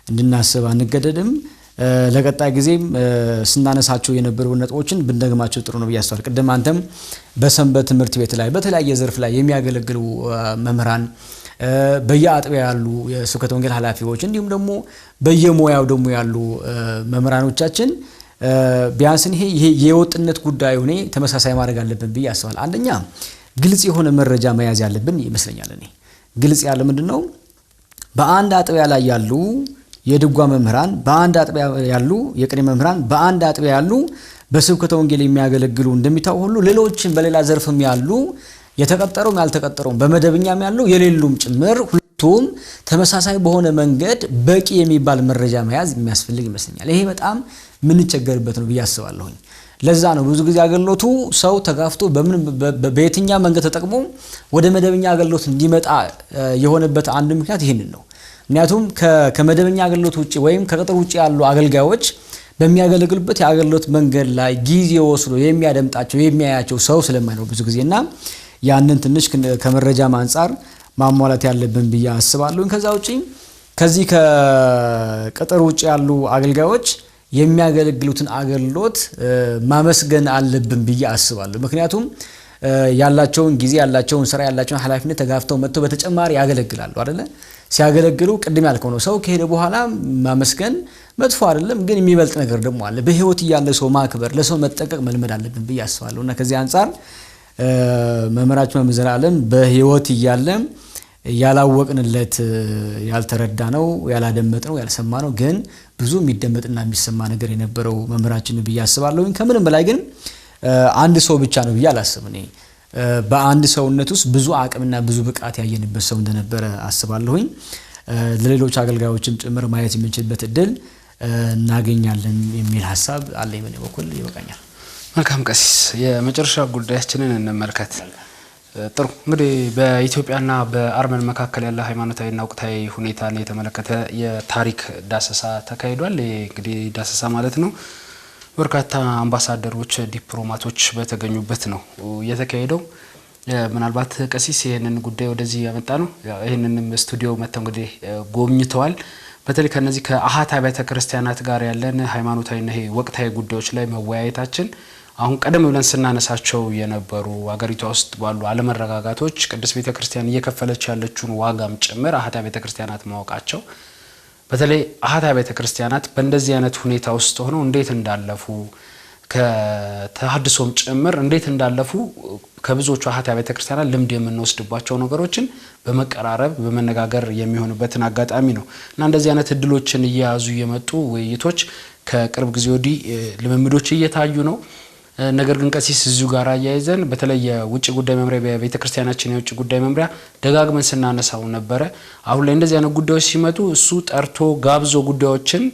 እንድናስብ አንገደድም። ለቀጣይ ጊዜም ስናነሳቸው የነበሩ ነጥቦችን ብንደግማቸው ጥሩ ነው ብዬ አስባለሁ። ቅድም አንተም በሰንበት ትምህርት ቤት ላይ በተለያየ ዘርፍ ላይ የሚያገለግሉ መምህራን በየአጥቢያ ያሉ የስብከተ ወንጌል ኃላፊዎች እንዲሁም ደግሞ በየሞያው ደግሞ ያሉ መምህራኖቻችን ቢያንስ ይሄ የወጥነት ጉዳይ ሆነ ተመሳሳይ ማድረግ አለብን ብዬ አስባለሁ። አንደኛ ግልጽ የሆነ መረጃ መያዝ ያለብን ይመስለኛል። እኔ ግልጽ ያለ ምንድነው በአንድ አጥቢያ ላይ ያሉ የድጓ መምህራን በአንድ አጥቢያ ያሉ የቅኔ መምህራን በአንድ አጥቢያ ያሉ በስብከተ ወንጌል የሚያገለግሉ እንደሚታወቁ ሁሉ ሌሎችም በሌላ ዘርፍም ያሉ የተቀጠሩም ያልተቀጠሩም በመደብኛም ያሉ የሌሉም ጭምር ሁሉም ተመሳሳይ በሆነ መንገድ በቂ የሚባል መረጃ መያዝ የሚያስፈልግ ይመስለኛል። ይሄ በጣም ምን ቸገርበት ነው ብዬ አስባለሁኝ። ለዛ ነው ብዙ ጊዜ አገልግሎቱ ሰው ተጋፍቶ በየትኛ መንገድ ተጠቅሞ ወደ መደበኛ አገልግሎት እንዲመጣ የሆነበት አንዱ ምክንያት ይሄንን ነው። ምክንያቱም ከመደበኛ አገልግሎት ውጪ ወይም ከቅጥር ውጪ ያሉ አገልጋዮች በሚያገለግሉበት የአገልግሎት መንገድ ላይ ጊዜ ወስዶ የሚያደምጣቸው የሚያያቸው ሰው ስለማይኖር ብዙ ጊዜና ያንን ትንሽ ከመረጃ አንፃር ማሟላት ያለብን ብዬ አስባለሁ። ከዛ ውጪ ከዚህ ከቅጥር ውጪ ያሉ አገልጋዮች የሚያገለግሉትን አገልግሎት ማመስገን አለብን ብዬ አስባለሁ። ምክንያቱም ያላቸውን ጊዜ ያላቸውን ስራ ያላቸውን ኃላፊነት ተጋፍተው መጥተው በተጨማሪ ያገለግላሉ አይደለ? ሲያገለግሉ ቅድም ያልከው ነው። ሰው ከሄደ በኋላ ማመስገን መጥፎ አይደለም፣ ግን የሚበልጥ ነገር ደግሞ አለ። በህይወት እያለ ሰው ማክበር፣ ለሰው መጠንቀቅ መልመድ አለብን ብዬ አስባለሁ። እና ከዚህ አንፃር መምህራችን መምህር ዘላለም በህይወት እያለ ያላወቅንለት ያልተረዳ ነው ያላደመጥ ነው ያልሰማ ነው ግን ብዙ የሚደመጥና የሚሰማ ነገር የነበረው መምህራችን ብዬ አስባለሁ። ከምንም በላይ ግን አንድ ሰው ብቻ ነው ብዬ አላስብም። እኔ በአንድ ሰውነት ውስጥ ብዙ አቅምና ብዙ ብቃት ያየንበት ሰው እንደነበረ አስባለሁኝ። ለሌሎች አገልጋዮችም ጭምር ማየት የምንችልበት እድል እናገኛለን የሚል ሐሳብ አለኝ። በኔ በኩል ይበቃኛል። መልካም ቀሲስ፣ የመጨረሻ ጉዳያችንን እንመልከት። ጥሩ እንግዲህ በኢትዮጵያና በአርመን መካከል ያለ ሃይማኖታዊና ወቅታዊ ሁኔታን የተመለከተ የታሪክ ዳሰሳ ተካሂዷል። እንግዲህ ዳሰሳ ማለት ነው በርካታ አምባሳደሮች፣ ዲፕሎማቶች በተገኙበት ነው የተካሄደው። ምናልባት ቀሲስ ይሄንን ጉዳይ ወደዚህ ያመጣ ነው ይሄንንም ስቱዲዮ መጥተው እንግዲህ ጎብኝተዋል። በተለይ ከነዚህ ከአሃት አብያተ ክርስቲያናት ጋር ያለን ሃይማኖታዊና ይሄ ወቅታዊ ጉዳዮች ላይ መወያየታችን አሁን ቀደም ብለን ስናነሳቸው የነበሩ አገሪቷ ውስጥ ባሉ አለመረጋጋቶች ቅድስት ቤተክርስቲያን እየከፈለች ያለችውን ዋጋም ጭምር አሃት አብያተ ክርስቲያናት ማወቃቸው በተለይ አሃት አብያተ ክርስቲያናት በእንደዚህ አይነት ሁኔታ ውስጥ ሆነው እንዴት እንዳለፉ ከተሐድሶም ጭምር እንዴት እንዳለፉ ከብዙዎቹ አሃት አብያተ ክርስቲያናት ልምድ የምንወስድባቸው ነገሮችን በመቀራረብ በመነጋገር የሚሆንበትን አጋጣሚ ነው እና እንደዚህ አይነት እድሎችን እየያዙ የመጡ ውይይቶች ከቅርብ ጊዜ ወዲህ ልምምዶች እየታዩ ነው። ነገር ግን ቀሲስ እዚሁ ጋር አያይዘን በተለይ የውጭ ጉዳይ መምሪያ በቤተክርስቲያናችን የውጭ ጉዳይ መምሪያ ደጋግመን ስናነሳው ነበረ። አሁን ላይ እንደዚህ አይነት ጉዳዮች ሲመጡ እሱ ጠርቶ ጋብዞ ጉዳዮችን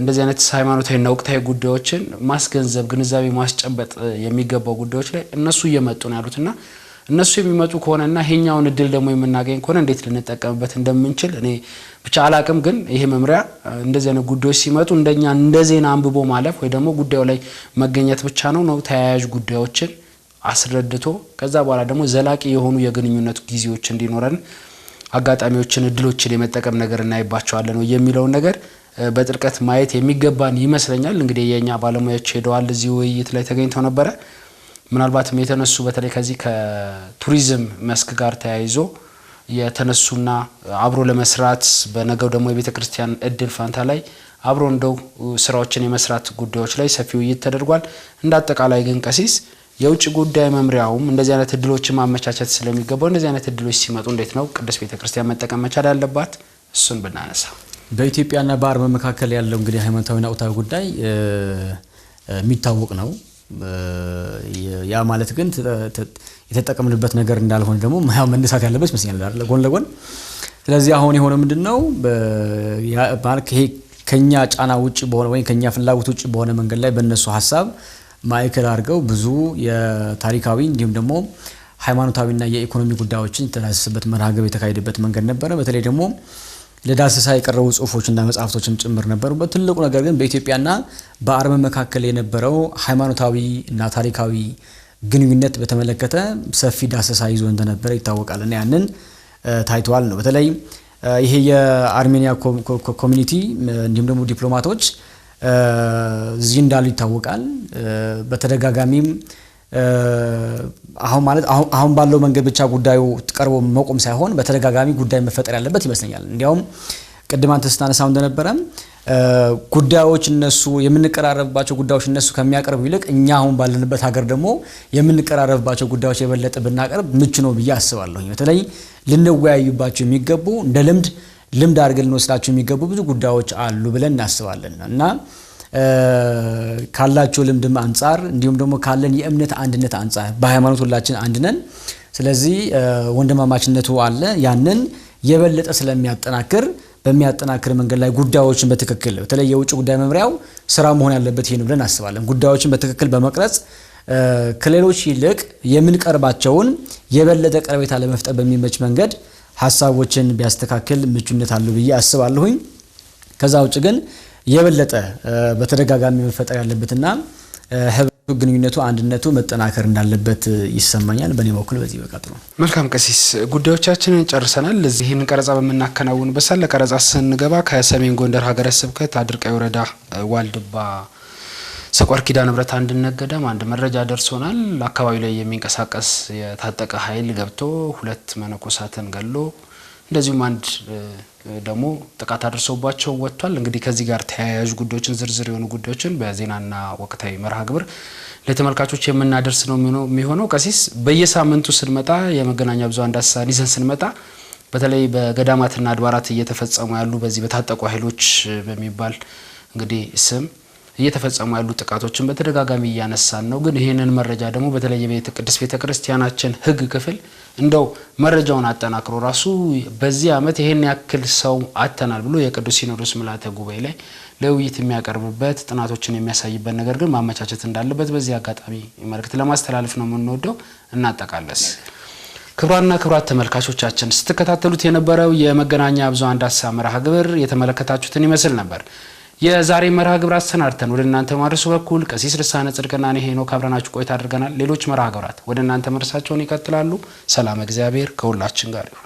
እንደዚህ አይነት ሃይማኖታዊና ወቅታዊ ጉዳዮችን ማስገንዘብ ግንዛቤ ማስጨበጥ የሚገባው ጉዳዮች ላይ እነሱ እየመጡ ነው ያሉትና እነሱ የሚመጡ ከሆነና ይሄኛውን እድል ደግሞ የምናገኝ ከሆነ እንዴት ልንጠቀምበት እንደምንችል እኔ ብቻ አላቅም። ግን ይሄ መምሪያ እንደዚህ አይነት ጉዳዮች ሲመጡ እንደኛ እንደ ዜና አንብቦ ማለፍ ወይ ደግሞ ጉዳዩ ላይ መገኘት ብቻ ነው ተያያዥ ጉዳዮችን አስረድቶ ከዛ በኋላ ደግሞ ዘላቂ የሆኑ የግንኙነት ጊዜዎች እንዲኖረን አጋጣሚዎችን እድሎችን የመጠቀም ነገር እናይባቸዋለን ነው የሚለው ነገር በጥልቀት ማየት የሚገባን ይመስለኛል። እንግዲህ የኛ ባለሙያዎች ሄደዋል፣ እዚህ ውይይት ላይ ተገኝተው ነበረ። ምናልባትም የተነሱ በተለይ ከዚህ ከቱሪዝም መስክ ጋር ተያይዞ የተነሱና አብሮ ለመስራት በነገው ደግሞ የቤተክርስቲያን እድል ፋንታ ላይ አብሮ እንደው ስራዎችን የመስራት ጉዳዮች ላይ ሰፊ ውይይት ተደርጓል። እንዳጠቃላይ ግን ቀሲስ የውጭ ጉዳይ መምሪያውም እንደዚህ አይነት እድሎችን ማመቻቸት ስለሚገባው እንደዚህ አይነት እድሎች ሲመጡ እንዴት ነው ቅድስት ቤተክርስቲያን መጠቀም መቻል ያለባት? እሱን ብናነሳ በኢትዮጵያና በአርመን መካከል ያለው እንግዲህ ሃይማኖታዊና ወቅታዊ ጉዳይ የሚታወቅ ነው። ያ ማለት ግን የተጠቀምንበት ነገር እንዳልሆነ ደግሞ መነሳት ያለበት ይመስላል አይደል ጎን ለጎን። ስለዚህ አሁን የሆነው ምንድነው ባልክ ይሄ ከኛ ጫና ውጪ በሆነ ወይ ከኛ ፍላጎት ውጪ በሆነ መንገድ ላይ በእነሱ ሐሳብ ማይከል አድርገው ብዙ የታሪካዊ እንዲሁም ደግሞ ሃይማኖታዊና የኢኮኖሚ ጉዳዮችን ተዳሰሰበት መርሃ ግብር የተካሄደበት መንገድ ነበረ። በተለይ ደግሞ ለዳሰሳ የቀረቡ ጽሁፎችና መጽሐፍቶችም ጭምር ነበሩበት። ትልቁ ነገር ግን በኢትዮጵያና በአርመን መካከል የነበረው ሃይማኖታዊ እና ታሪካዊ ግንኙነት በተመለከተ ሰፊ ዳሰሳ ይዞ እንደነበረ ይታወቃል እና ያንን ታይቷል ነው። በተለይ ይሄ የአርሜኒያ ኮሚኒቲ እንዲሁም ደግሞ ዲፕሎማቶች እዚህ እንዳሉ ይታወቃል። በተደጋጋሚም አሁን ባለው መንገድ ብቻ ጉዳዩ ቀርቦ መቆም ሳይሆን በተደጋጋሚ ጉዳይ መፈጠር ያለበት ይመስለኛል። እንዲያውም ቅድም አንተ ስታነሳው እንደነበረ ጉዳዮች እነሱ የምንቀራረብባቸው ጉዳዮች እነሱ ከሚያቀርቡ ይልቅ እኛ አሁን ባለንበት ሀገር ደግሞ የምንቀራረብባቸው ጉዳዮች የበለጠ ብናቀርብ ምቹ ነው ብዬ አስባለሁ። በተለይ ልንወያዩባቸው የሚገቡ እንደ ልምድ አድርገን ልንወስዳቸው የሚገቡ ብዙ ጉዳዮች አሉ ብለን እናስባለን እና ካላቸው ልምድም አንፃር እንዲሁም ደግሞ ካለን የእምነት አንድነት አንፃር በሃይማኖት ሁላችን አንድ ነን። ስለዚህ ወንድማማችነቱ አለ። ያንን የበለጠ ስለሚያጠናክር በሚያጠናክር መንገድ ላይ ጉዳዮችን በትክክል በተለይ የውጭ ጉዳይ መምሪያው ስራ መሆን ያለበት ይሄን ብለን እናስባለን። ጉዳዮችን በትክክል በመቅረጽ ከሌሎች ይልቅ የምንቀርባቸውን የበለጠ ቀርቤታ ለመፍጠር በሚመች መንገድ ሐሳቦችን ቢያስተካክል ምቹነት አለው ብዬ አስባለሁኝ። ከዛ ውጭ ግን የበለጠ በተደጋጋሚ መፈጠር ያለበትና ህብረቱ ግንኙነቱ አንድነቱ መጠናከር እንዳለበት ይሰማኛል። በኔ በኩል በዚህ በቃ ጥሩ። መልካም ቀሲስ፣ ጉዳዮቻችንን ጨርሰናል። እዚህን ቀረጻ በመናከናውን በሳለ ቀረጻ ስንገባ ከሰሜን ጎንደር ሀገረ ስብከት አድርቃይ ወረዳ ዋልድባ ሰቆር ኪዳነ ምሕረት አንድነት ገዳም አንድ መረጃ ደርሶናል። አካባቢው ላይ የሚንቀሳቀስ የታጠቀ ኃይል ገብቶ 2 መነኮሳትን ገሎ እንደዚሁም አንድ ደግሞ ጥቃት አድርሰውባቸው ወጥቷል። እንግዲህ ከዚህ ጋር ተያያዥ ጉዳዮችን ዝርዝር የሆኑ ጉዳዮችን በዜናና ወቅታዊ መርሃ ግብር ለተመልካቾች የምናደርስ ነው የሚሆነው። ቀሲስ በየሳምንቱ ስንመጣ የመገናኛ ብዙሃን ዳሰሳን ይዘን ስንመጣ በተለይ በገዳማትና አድባራት እየተፈጸሙ ያሉ በዚህ በታጠቁ ኃይሎች በሚባል እንግዲህ ስም እየተፈጸሙ ያሉ ጥቃቶችን በተደጋጋሚ እያነሳን ነው። ግን ይሄንን መረጃ ደግሞ በተለይ ቅድስት ቤተክርስቲያናችን ሕግ ክፍል እንደው መረጃውን አጠናክሮ ራሱ በዚህ ዓመት ይሄን ያክል ሰው አተናል ብሎ የቅዱስ ሲኖዶስ ምልዓተ ጉባኤ ላይ ለውይይት የሚያቀርብበት ጥናቶችን የሚያሳይበት ነገር ግን ማመቻቸት እንዳለበት በዚህ አጋጣሚ መልእክት ለማስተላለፍ ነው የምንወደው። እናጠቃለስ። ክቡራንና ክቡራት ተመልካቾቻችን ስትከታተሉት የነበረው የመገናኛ ብዙሃን ዳሰሳ መርሃ ግብር የተመለከታችሁትን ይመስል ነበር። የዛሬ መርሃ ግብር አሰናድተን ወደ እናንተ ማድረሱ በኩል ቀሲስ ልሳነ ጽድቅና እኔ ሄኖክ አብረናችሁ ቆይታ አድርገናል። ሌሎች መርሃ ግብራት ወደ እናንተ መድረሳቸውን ይቀጥላሉ። ሰላም እግዚአብሔር ከሁላችን ጋር ይሁን።